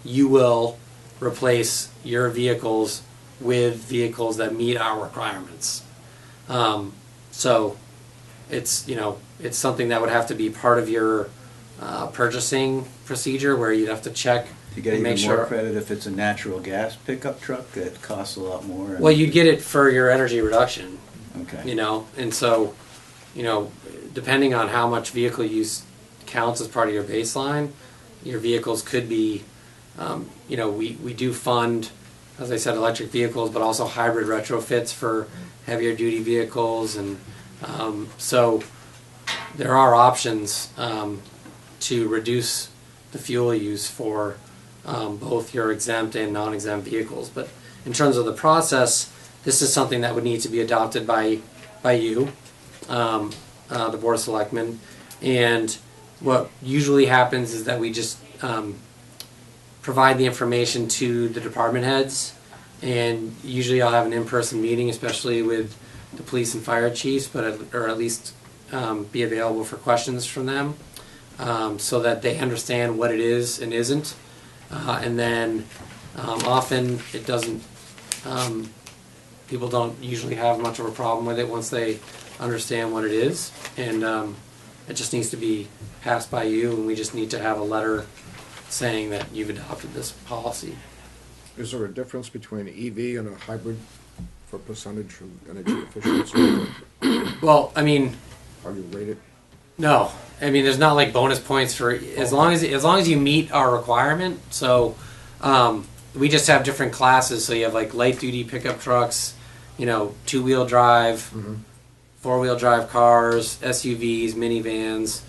you will replace your vehicles with vehicles that meet our requirements. So it's it's something that would have to be part of your purchasing procedure, where you'd have to check You get and even make more sure. credit if it's a natural gas pickup truck that costs a lot more. Well, you'd get it for your energy reduction. Okay. And so, depending on how much vehicle use counts as part of your baseline, your vehicles could be, we do fund, as I said, electric vehicles, but also hybrid retrofits for heavier duty vehicles, and so there are options to reduce the fuel use for both your exempt and non-exempt vehicles. But in terms of the process, this is something that would need to be adopted by you, the Board of Selectmen. And what usually happens is that we just provide the information to the department heads, and usually I'll have an in-person meeting, especially with the police and fire chiefs, or at least be available for questions from them, so that they understand what it is and isn't. And then often it doesn't, people don't usually have much of a problem with it once they understand what it is, and it just needs to be passed by you, and we just need to have a letter saying that you've adopted this policy. Is there a difference between an EV and a hybrid for percentage of energy efficiency? Well, I mean, How do you rate it? no. I mean, there's not like bonus points for as long as you meet our requirement. So we just have different classes. So you have like light duty pickup trucks, 2-wheel drive, 4-wheel drive cars, SUVs, minivans.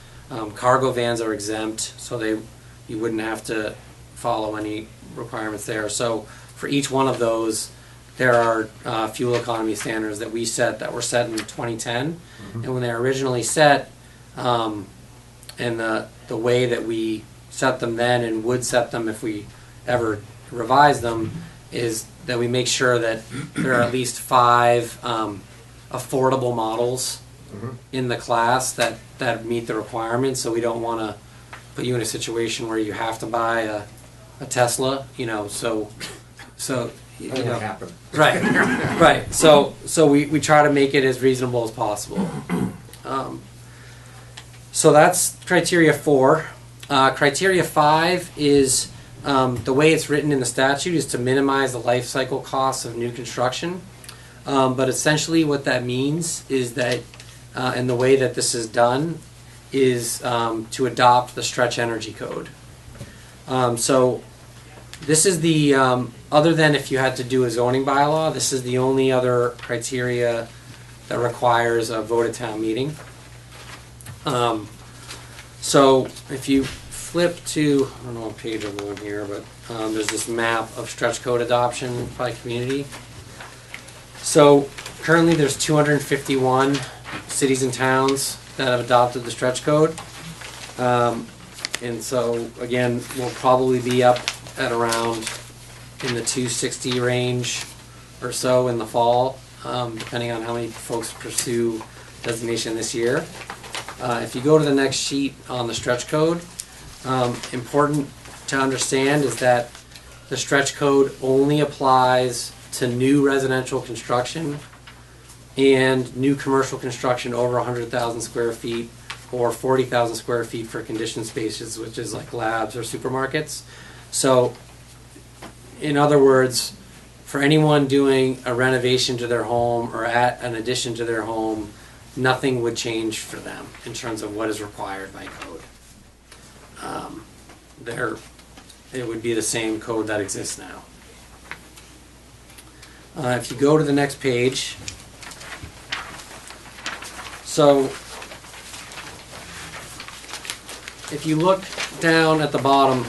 Cargo vans are exempt, so you wouldn't have to follow any requirements there. So for each one of those, there are fuel economy standards that we set, that were set in 2010, and when they were originally set, and the way that we set them then and would set them if we ever revise them is that we make sure that there are at least 5 affordable models in the class that meet the requirements. So we don't want to put you in a situation where you have to buy a Tesla, so That won't happen. right, right. So we try to make it as reasonable as possible. So that's criteria 4. Criteria 5 is the way it's written in the statute is to minimize the life cycle costs of new construction. But essentially what that means is that, and the way that this is done, is to adopt the stretch energy code. So this is the, other than if you had to do a zoning bylaw, this is the only other criteria that requires a vote at town meeting. So if you flip to, I don't know what page I'm on here, but there's this map of stretch code adoption by community. So currently there's 251 cities and towns that have adopted the stretch code. And so again, we'll probably be up at around in the 260 range or so in the fall, depending on how many folks pursue designation this year. If you go to the next sheet on the stretch code, important to understand is that the stretch code only applies to new residential construction and new commercial construction over 100,000 square feet or 40,000 square feet for conditioned spaces, which is like labs or supermarkets. So, in other words, for anyone doing a renovation to their home or add an addition to their home, nothing would change for them in terms of what is required by code. it would be the same code that exists now. If you go to the next page, so if you look down at the bottom,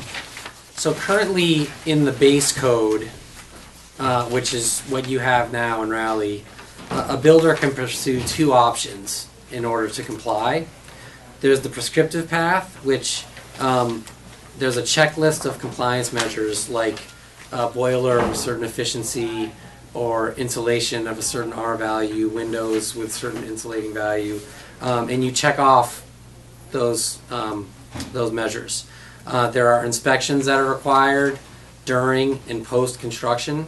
so currently in the base code, which is what you have now in Raleigh, a builder can pursue two options in order to comply. There's the prescriptive path, which there's a checklist of compliance measures like boiler of a certain efficiency or insulation of a certain R value, windows with certain insulating value, and you check off those measures. There are inspections that are required during and post construction,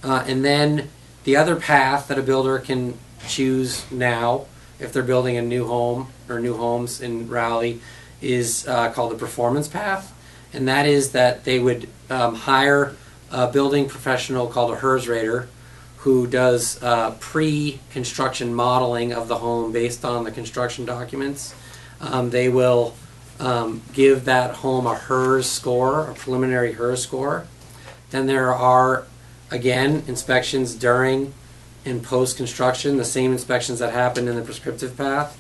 and then the other path that a builder can choose now, if they're building a new home or new homes in Raleigh, is called the performance path, and that is that they would hire a building professional called a HERS rater who does pre-construction modeling of the home based on the construction documents. They will give that home a HERS score, a preliminary HERS score. Then there are, again, inspections during and post-construction, the same inspections that happen in the prescriptive path.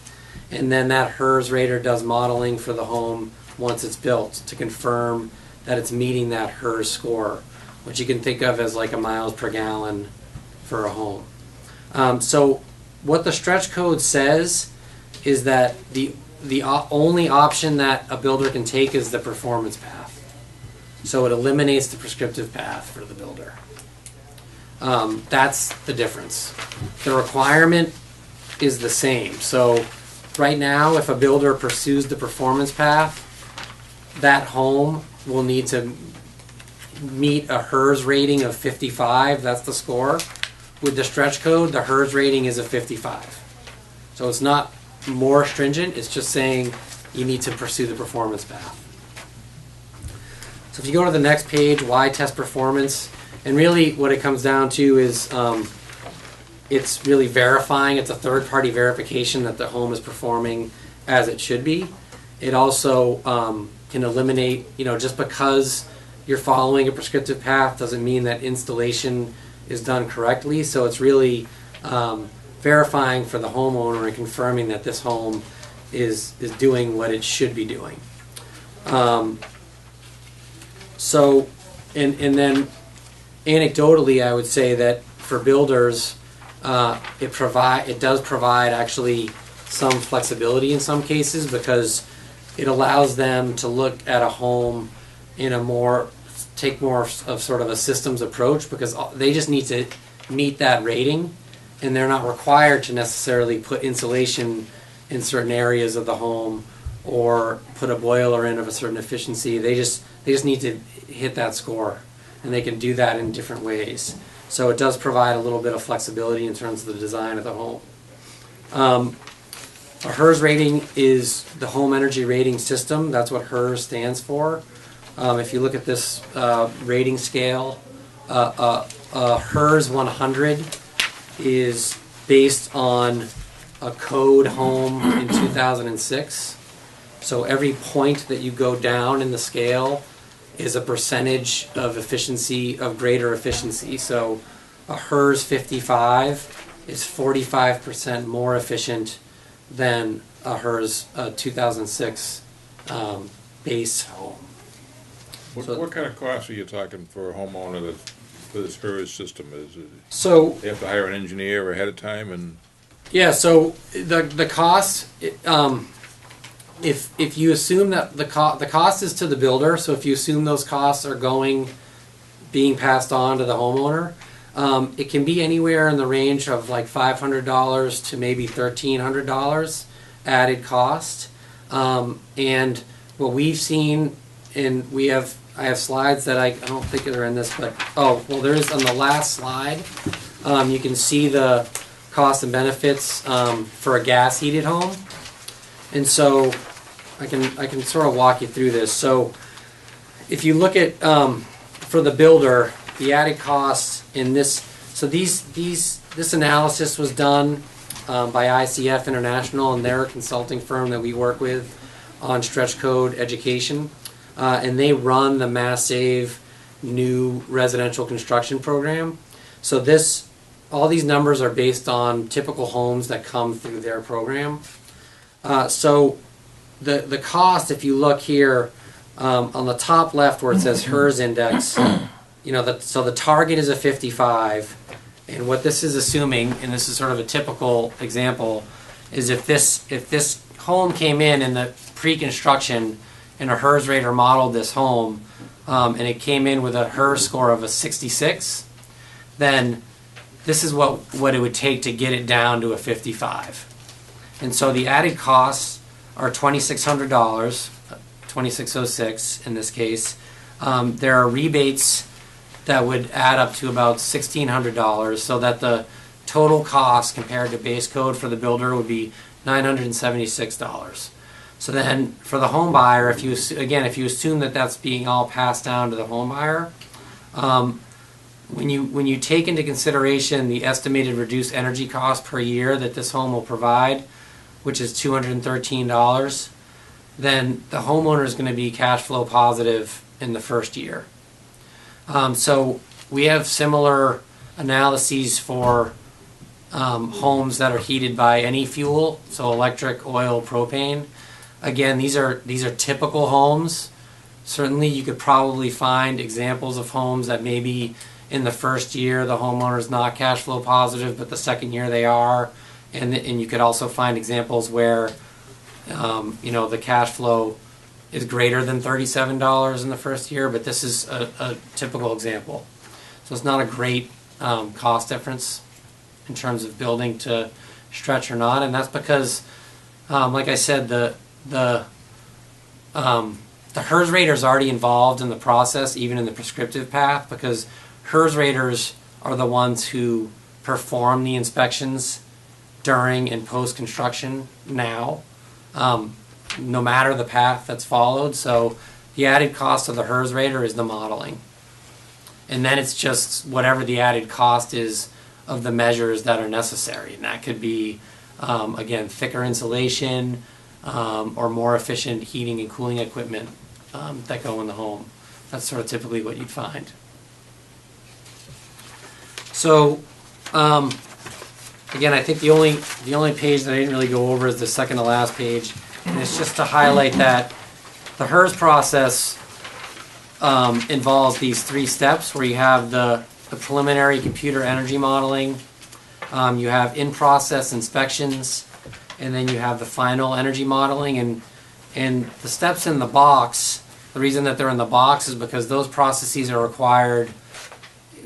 And then that HERS rater does modeling for the home once it's built to confirm that it's meeting that HERS score, which you can think of as like a miles per gallon for a home. So what the stretch code says is that the only option that a builder can take is the performance path. So it eliminates the prescriptive path for the builder. That's the difference. The requirement is the same. So right now, if a builder pursues the performance path, that home will need to meet a HERS rating of 55. That's the score. With the stretch code, the HERS rating is a 55. So it's not more stringent. It's just saying you need to pursue the performance path. So if you go to the next page, why test performance? And really what it comes down to is it's really verifying. It's a third-party verification that the home is performing as it should be. It also can eliminate, just because you're following a prescriptive path doesn't mean that installation is done correctly. So it's really verifying for the homeowner and confirming that this home is doing what it should be doing. And then anecdotally, I would say that for builders, it does provide actually some flexibility in some cases, because it allows them to look at a home in take more of sort of a systems approach, because they just need to meet that rating, and they're not required to necessarily put insulation in certain areas of the home or put a boiler in of a certain efficiency. They just need to hit that score, and they can do that in different ways. So it does provide a little bit of flexibility in terms of the design of the home. A HERS rating is the home energy rating system. That's what HERS stands for. If you look at this rating scale, HERS 100 is based on a code home in 2006. So every point that you go down in the scale is a percentage of efficiency, of greater efficiency. So a HERS 55 is 45% more efficient than a HERS 2006 base home. What kind of costs are you talking for a homeowner for this HERS system? Is it, so they have to hire an engineer ahead of time? And yeah, so the cost, if you assume that the cost is to the builder, so if you assume those costs are being passed on to the homeowner, it can be anywhere in the range of like $500 to maybe $1,300 added cost. And what we've seen, and I have slides that I don't think they're in this, but there is on the last slide. You can see the cost and benefits for a gas heated home, and so I can sort of walk you through this. So if you look at for the builder, the added costs in this. So this analysis was done by ICF International, and they're a consulting firm that we work with on stretch code education. and they run the Mass Save new residential construction program. So all these numbers are based on typical homes that come through their program. So the cost, if you look here on the top left where it says HERS index, so the target is a 55, and what this is assuming, and this is sort of a typical example, is if this home came in the pre-construction and a HERS rater modeled this home, and it came in with a HERS score of a 66, then this is what it would take to get it down to a 55. And so the added costs are $2,600, $2,606 in this case. There are rebates that would add up to about $1,600, so that the total cost compared to base code for the builder would be $976. So then for the home buyer, if you assume that that's being all passed down to the home buyer, when you take into consideration the estimated reduced energy cost per year that this home will provide, which is $213, then the homeowner is going to be cash flow positive in the first year. So we have similar analyses for homes that are heated by any fuel, so electric, oil, propane. Again, these are typical homes. Certainly you could probably find examples of homes that maybe in the first year the homeowner is not cash flow positive, but the second year they are. And you could also find examples where the cash flow is greater than $37 in the first year, but this is a typical example. So it's not a great cost difference in terms of building to stretch or not, and that's because, like I said, the HERS rater is already involved in the process, even in the prescriptive path, because HERS raters are the ones who perform the inspections during and post-construction now, no matter the path that's followed. So the added cost of the HERS rater is the modeling. And then it's just whatever the added cost is of the measures that are necessary. And that could be, again, thicker insulation or more efficient heating and cooling equipment that go in the home. That's sort of typically what you'd find. So, again, I think the only page that I didn't really go over is the second to last page, and it's just to highlight that the HERS process involves these 3 steps where you have the preliminary computer energy modeling, you have in-process inspections, and then you have the final energy modeling. And the steps in the box, the reason that they're in the box is because those processes are required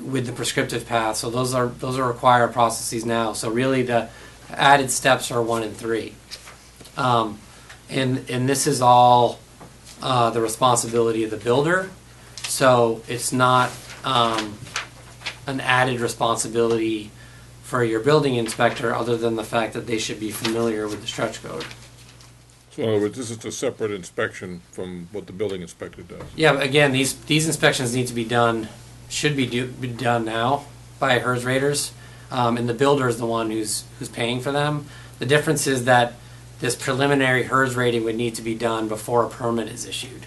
with the prescriptive path. So those are required processes now. So really the added steps are 1 and 3. And this is all the responsibility of the builder. So it's not an added responsibility for your building inspector, other than the fact that they should be familiar with the stretch code. So in other words, this is a separate inspection from what the building inspector does. Yeah, but again, these inspections need to be done, should be done now by HERS raters, and the builder is the one who's paying for them. The difference is that this preliminary HERS rating would need to be done before a permit is issued.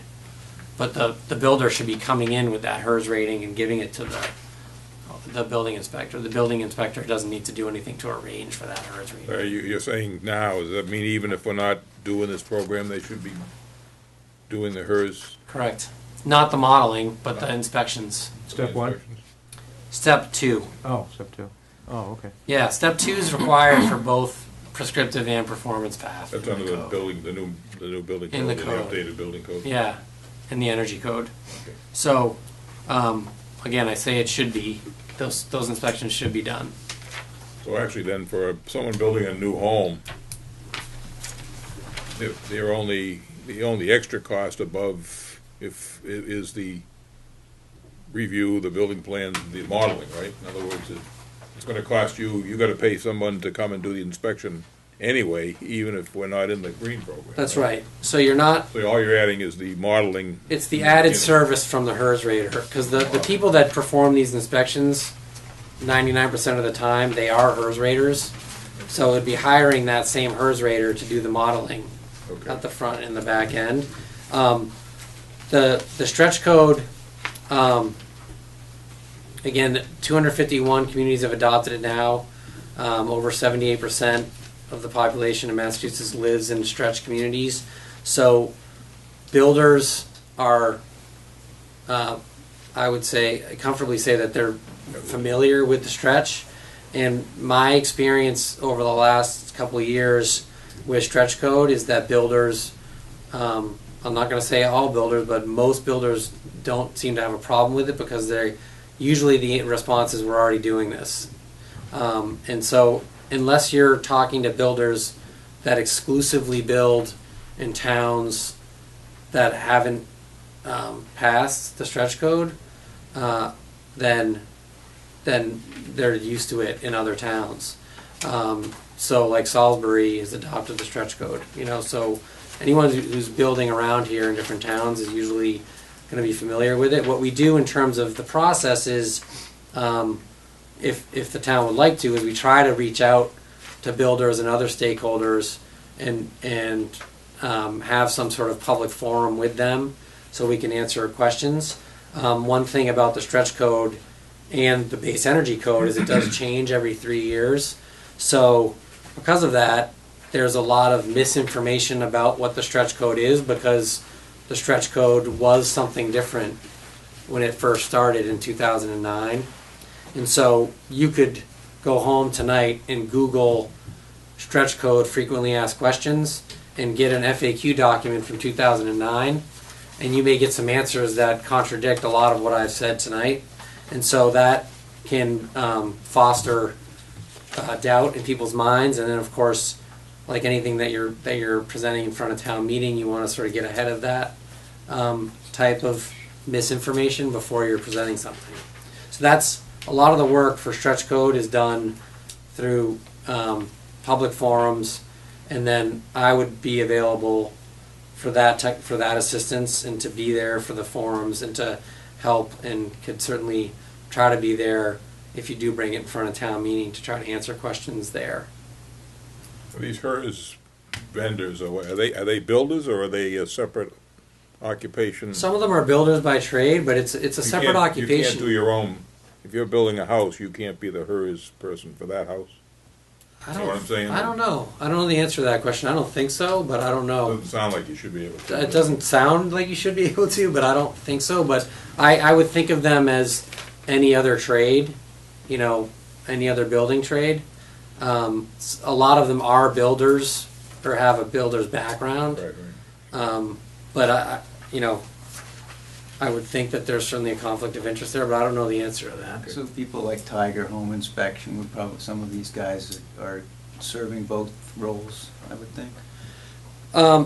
But the builder should be coming in with that HERS rating and giving it to the building inspector. The building inspector doesn't need to do anything to arrange for that HERS rating. You're saying now, does that mean even if we're not doing this program, they should be doing the HERS? Correct. Not the modeling, but the inspections. Step 1? inspections? Step 2. Oh, step 2. Oh, okay. Yeah, step 2 is required for both prescriptive and performance path. That's under the building, the new building code, In the the code. updated building code? Yeah, in the energy code. Okay. So, again, I say it should be, those inspections should be done. So actually then, for someone building a new home, the only extra cost above is the review, the building plan, the modeling, right? In other words, it's gonna cost you gotta pay someone to come and do the inspection anyway, even if we're not in the green program. That's right. So you're not, So all you're adding is the modeling. it's the added Yeah. service from the HERS rater, because the people that perform these inspections, 99% of the time, they are HERS raters. So it'd be hiring that same HERS rater to do the modeling Okay. at the front and the back end. the stretch code, again, 251 communities have adopted it now. Over 78% of the population in Massachusetts lives in stretch communities. So builders are, I would say, comfortably say that they're familiar with the stretch. And my experience over the last couple of years with stretch code is that builders, I'm not going to say all builders, but most builders don't seem to have a problem with it because they're usually the response is we're already doing this. And so unless you're talking to builders that exclusively build in towns that haven't passed the stretch code, then they're used to it in other towns. So like Salisbury has adopted the stretch code, so anyone who's building around here in different towns is usually going to be familiar with it. What we do in terms of the process is, if the town would like to, is we try to reach out to builders and other stakeholders and have some sort of public forum with them so we can answer questions. One thing about the stretch code and the base energy code is it does change every 3 years. So because of that, there's a lot of misinformation about what the stretch code is because the stretch code was something different when it first started in 2009. And so you could go home tonight and Google stretch code frequently asked questions and get an FAQ document from 2009, and you may get some answers that contradict a lot of what I've said tonight. And so that can foster doubt in people's minds. And then, of course, like anything that you're presenting in front of town meeting, you want to sort of get ahead of that type of misinformation before you're presenting something. So that's a lot of the work for stretch code is done through public forums, and then I would be available for that assistance and to be there for the forums and to help, and could certainly try to be there if you do bring it in front of town meeting to try to answer questions there. Are these HERS vendors, or are they builders, or are they a separate occupation? Some of them are builders by trade, but it's a separate occupation. You can't do your own. If you're building a house, you can't be the HERS person for that house. I Know what I'm saying? don't know. I don't know the answer to that question. I don't think so, but I don't know. Doesn't sound like you should be able to. It doesn't sound like you should be able to, but I don't think so. But I would think of them as any other trade, any other building trade. A lot of them are builders or have a builder's background. Right. But I would think that there's certainly a conflict of interest there, but I don't know the answer to that. So people like Tiger Home Inspection would probably, some of these guys are serving both roles, I would think.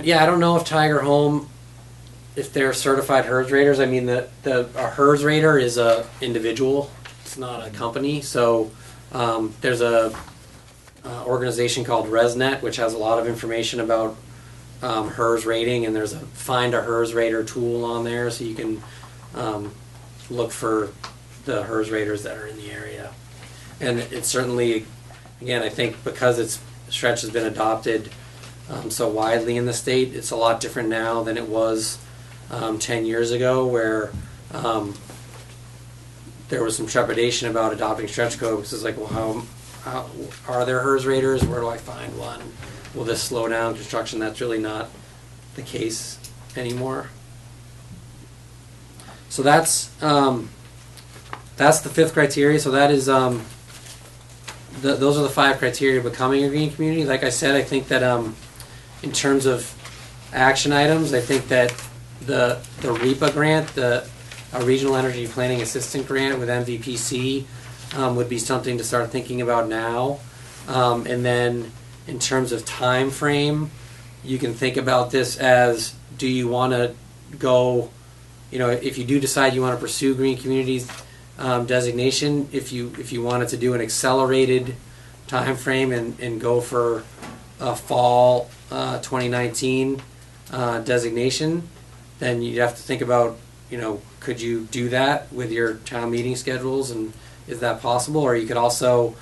Yeah, I don't know if Tiger Home, if they're certified HERS raters. I mean, a HERS rater is a individual. It's not a company. So there's a organization called ResNet, which has a lot of information about HERS rating, and there's a Find a HERS Rater tool on there, so you can look for the HERS raters that are in the area. And it's certainly, again, I think because stretch has been adopted so widely in the state, it's a lot different now than it was 10 years ago, where there was some trepidation about adopting stretch code, because it's like, well, how are there HERS raters? Where do I find one? Will this slow down construction? That's really not the case anymore. So that's the fifth criteria. So that is those are the 5 criteria of becoming a green community. Like I said, I think that in terms of action items, I think that the REPA grant, a Regional Energy Planning Assistant grant with MVPC, would be something to start thinking about now, and then. In terms of time frame, you can think about this as, do you want to go, if you do decide you want to pursue green communities designation, if you wanted to do an accelerated time frame and go for a fall 2019 designation, then you'd have to think about, could you do that with your town meeting schedules, and is that possible? Or you could also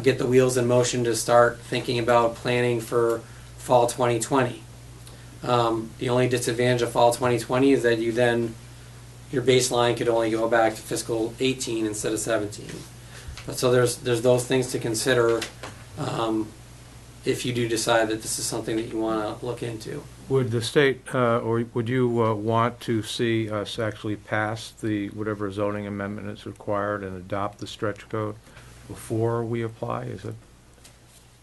get the wheels in motion to start thinking about planning for fall 2020. The only disadvantage of fall 2020 is that your baseline could only go back to fiscal 18 instead of 17. But so there's those things to consider if you do decide that this is something that you want to look into. Would the state, or would you want to see us actually pass the, whatever zoning amendment is required and adopt the stretch code before we apply? Is it,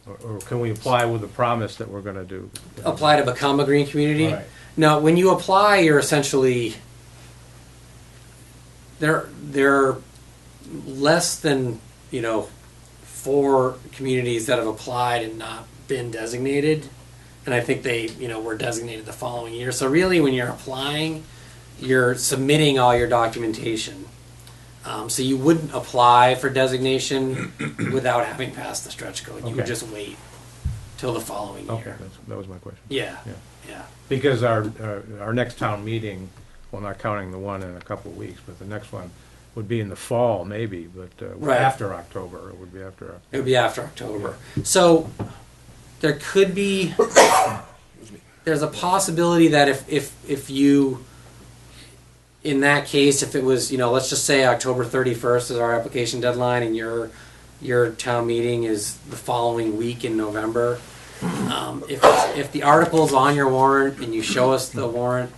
or can we apply with a promise that we're going to do? Apply to become a green community? Right. No, when you apply, you're essentially, there are less than, 4 communities that have applied and not been designated. And I think they, were designated the following year. So really, when you're applying, you're submitting all your documentation. So you wouldn't apply for designation without having passed the stretch code. You would Okay. just wait till the following Okay, year. that was my question. Yeah, Yeah. yeah. Because our next town meeting, well, not counting the one in a couple of weeks, but the next one would be in the fall, maybe, but Right. after October, it would be after. It would be after October. So there could be, there's a possibility that if you, in that case, if it was, let's just say October 31st is our application deadline and your town meeting is the following week in November, if the article's on your warrant and you show us the warrant,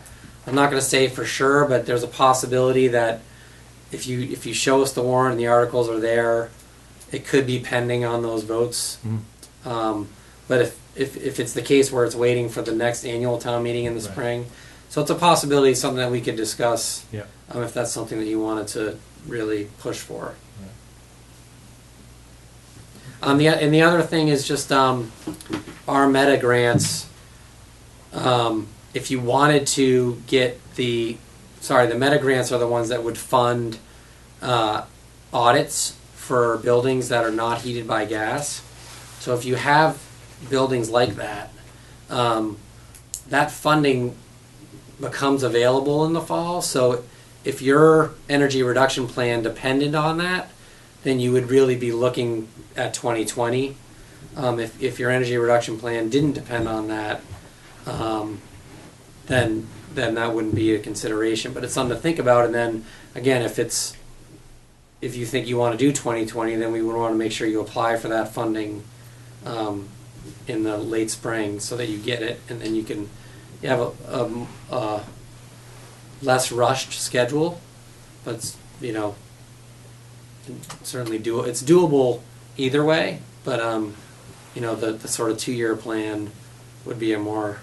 I'm not going to say for sure, but there's a possibility that if you show us the warrant and the articles are there, it could be pending on those votes. But if it's the case where it's waiting for the next annual town meeting in the Right. spring, so it's a possibility, something that we could discuss. Yeah. If that's something that you wanted to really push for. And the other thing is just our meta grants. If you wanted to get the meta grants are the ones that would fund audits for buildings that are not heated by gas. So if you have buildings like that, that funding becomes available in the fall. So if your energy reduction plan depended on that, then you would really be looking at 2020. If your energy reduction plan didn't depend on that, then that wouldn't be a consideration. But it's something to think about. And then again, if you think you want to do 2020, then we would want to make sure you apply for that funding in the late spring so that you get it, and then you have a less rushed schedule, but certainly it's doable either way. But the sort of 2-year plan would be a more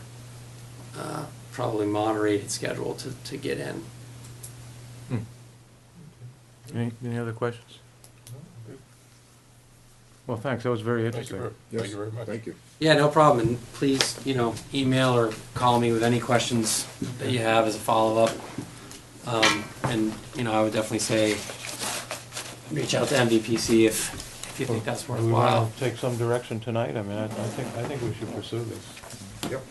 probably moderated schedule to get in. Any other questions? Well, thanks, that was very Thank you interesting. Yes, thank you very much. Thank you. Yeah, no problem. And please, email or call me with any questions that you have as a follow-up. And I would definitely say reach out to MVPC if you think that's Do we worthwhile. want to take some direction tonight? I mean, I think we should pursue this. Yep,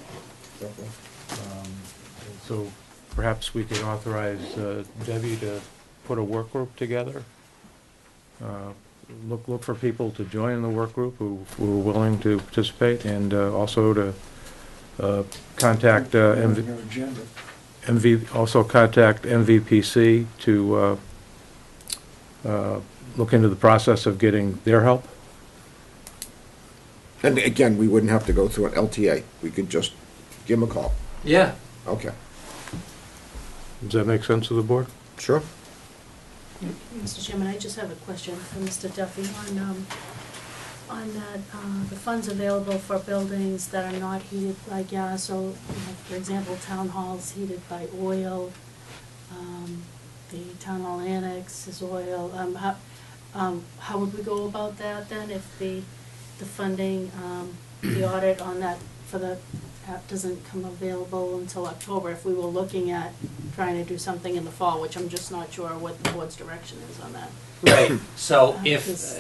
definitely. So perhaps we could authorize Debbie to put a work group together. Look for people to join the work group who are willing to participate, and also to contact also contact MVPC to look into the process of getting their help. And again, we wouldn't have to go through an LTA. We could just give them a call. Yeah. Okay. Does that make sense to the board? Sure. Mr. Chairman, I just have a question for Mr. Duffy on that, the funds available for buildings that are not heated by gas. So, for example, town hall's heated by oil. The town hall annex is oil. How would we go about that then if the funding, the audit on that for the doesn't come available until October, if we were looking at trying to do something in the fall, which I'm just not sure what the board's direction is on that. Right. So Because-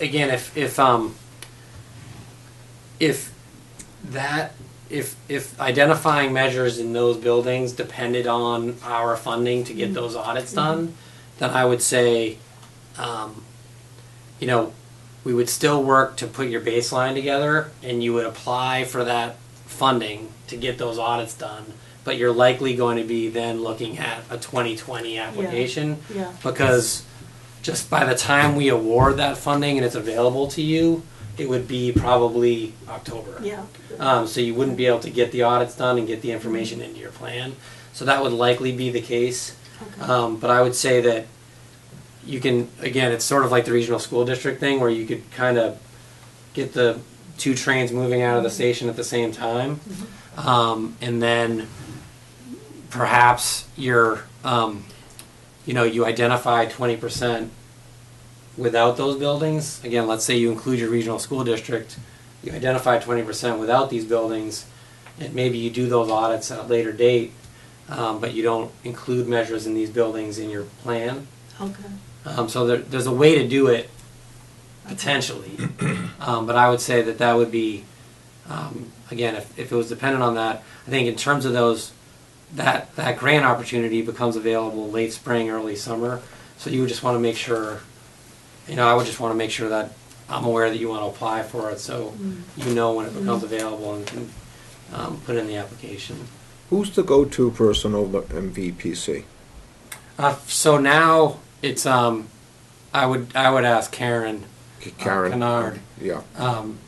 if identifying measures in those buildings depended on our funding to get those audits done, then I would say, we would still work to put your baseline together, and you would apply for that funding to get those audits done. but you're likely going to be then looking at a 2020 application. Yeah, Because just by the time we award that funding and it's available to you, it would be probably October. yeah, So you wouldn't be able to get the audits done and get the information into your plan. So that would likely be the case. okay, But I would say that you can, again, it's sort of like the regional school district thing where you could kind of get the two trains moving out of the station at the same time. And then perhaps you're, you identify 20% without those buildings. Again, let's say you include your regional school district, you identify 20% without these buildings, and maybe you do those audits at a later date, but you don't include measures in these buildings in your plan. okay, So there's a way to do it, potentially. But I would say that would be, again, if it was dependent on that, I think in terms of those, that grant opportunity becomes available late spring, early summer. So you would just want to make sure, I would just want to make sure that I'm aware that you want to apply for it, so you know when it becomes available and can put in the application. Who's the go-to person over MVPC? So now it's I would ask Karen Kennard, Yeah,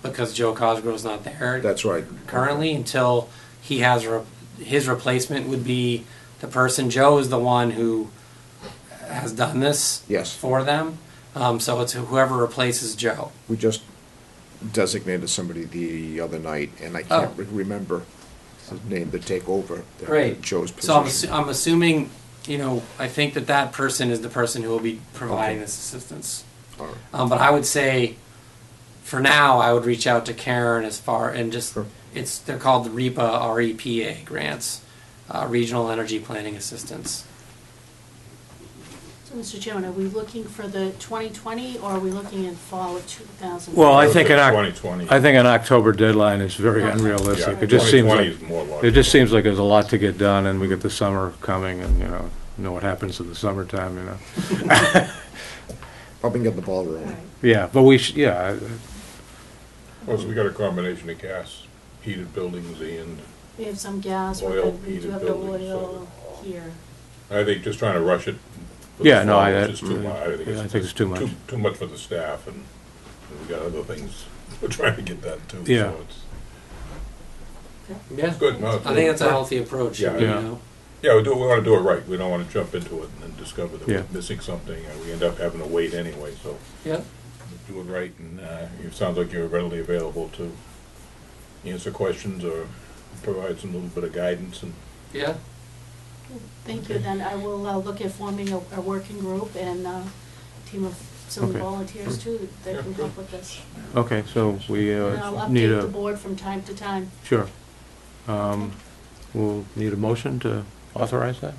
because Joe Cosgrove's not there that's right. currently until he has his replacement would be the person. Joe is the one who has done this Yes. for them. So it's whoever replaces Joe. We just designated somebody the other night, and I can't remember his name to take over Great. Joe's So position. I'm assuming, I think that person is the person who will be providing this assistance. All right. But I would say, for now, I would reach out to Karen and just, Sure. they're called the REPA, R-E-P-A grants, Regional Energy Planning Assistance. so Mr. Chairman, are we looking for the 2020, or are we looking in fall of 2000? Well, I think 2020. an October deadline is very unrealistic. It just seems 2020 like, is more it logical. just seems like there's a lot to get done, and we get the summer coming, and, know what happens in the summertime, Probably get the ball All rolling. right. Yeah, but Well, so we got a combination of gas, heated buildings, and We have some gas, Oil we do heated have the buildings, oil here. I think just trying to rush it. for Yeah, the no, fall I- is just too much. yeah, I think it's too much. Too much for the staff, and we got other things we're trying to get done too. Yeah. So it's Yeah. good. No, it's I think that's a healthy approach. Yeah. Yeah. Yeah, we want to do it right. We don't want to jump into it and then discover that Yeah. we're missing something, and we end up having to wait anyway, so Yeah. do it right, and it sounds like you're readily available to answer questions or provide some little bit of guidance, and Yeah. Thank you, then I will look at forming a working group and a team of some Okay. volunteers too that Yeah, can good. help with this. Okay, so we And I'll need update the a, board from time to time. sure. We'll need a motion to authorize that?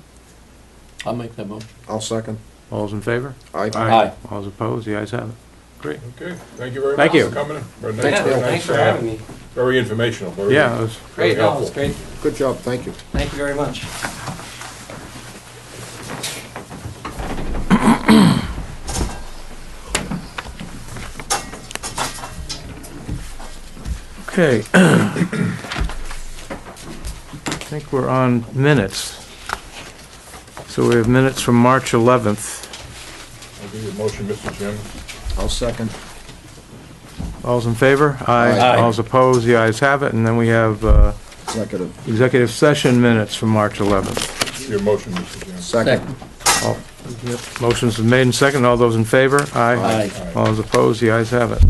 I'll make that motion. I'll second. All those in favor? Aye. Aye. All those opposed? The ayes have it. Great. okay, thank you very Thank much you. for coming in. Very Yeah, nice- very thanks nice, for having me. Very informational, very. Yeah, it was, very Great, no, helpful. it's great. Good job, thank you. Thank you very much. okay. I think we're on minutes. So we have minutes from March 11th. I'll give you a motion, Mr. Chairman. I'll second. All's in favor? Aye. All's opposed? The ayes have it. And then we have Executive. executive session minutes from March 11th. Your motion, Mr. Chairman. Second. All- yep, motion's been made and seconded. All those in favor? Aye. Aye. All those opposed? The ayes have it.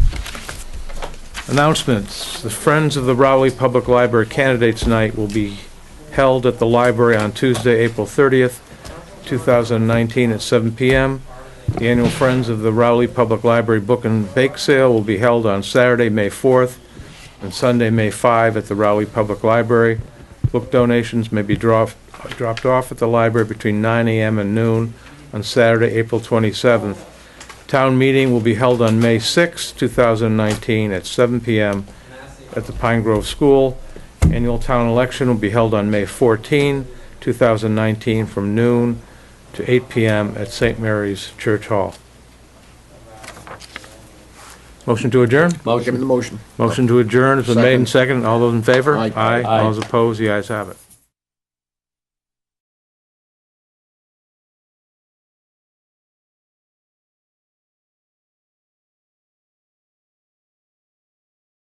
Announcements. The Friends of the Rowley Public Library Candidates Night will be held at the library on Tuesday, April 30th, 2019 at 7 p.m. The annual Friends of the Rowley Public Library Book and Bake Sale will be held on Saturday, May 4th, and Sunday, May 5 at the Rowley Public Library. Book donations may be dropped off at the library between 9 a.m. and noon on Saturday, April 27th. Town meeting will be held on May 6, 2019 at 7 p.m. at the Pine Grove School. Annual town election will be held on May 14, 2019 from noon to 8 p.m. at St. Mary's Church Hall. Motion to adjourn? Give me the motion. Motion to adjourn has been made and seconded. All those in favor? Aye. All those opposed? The ayes have it.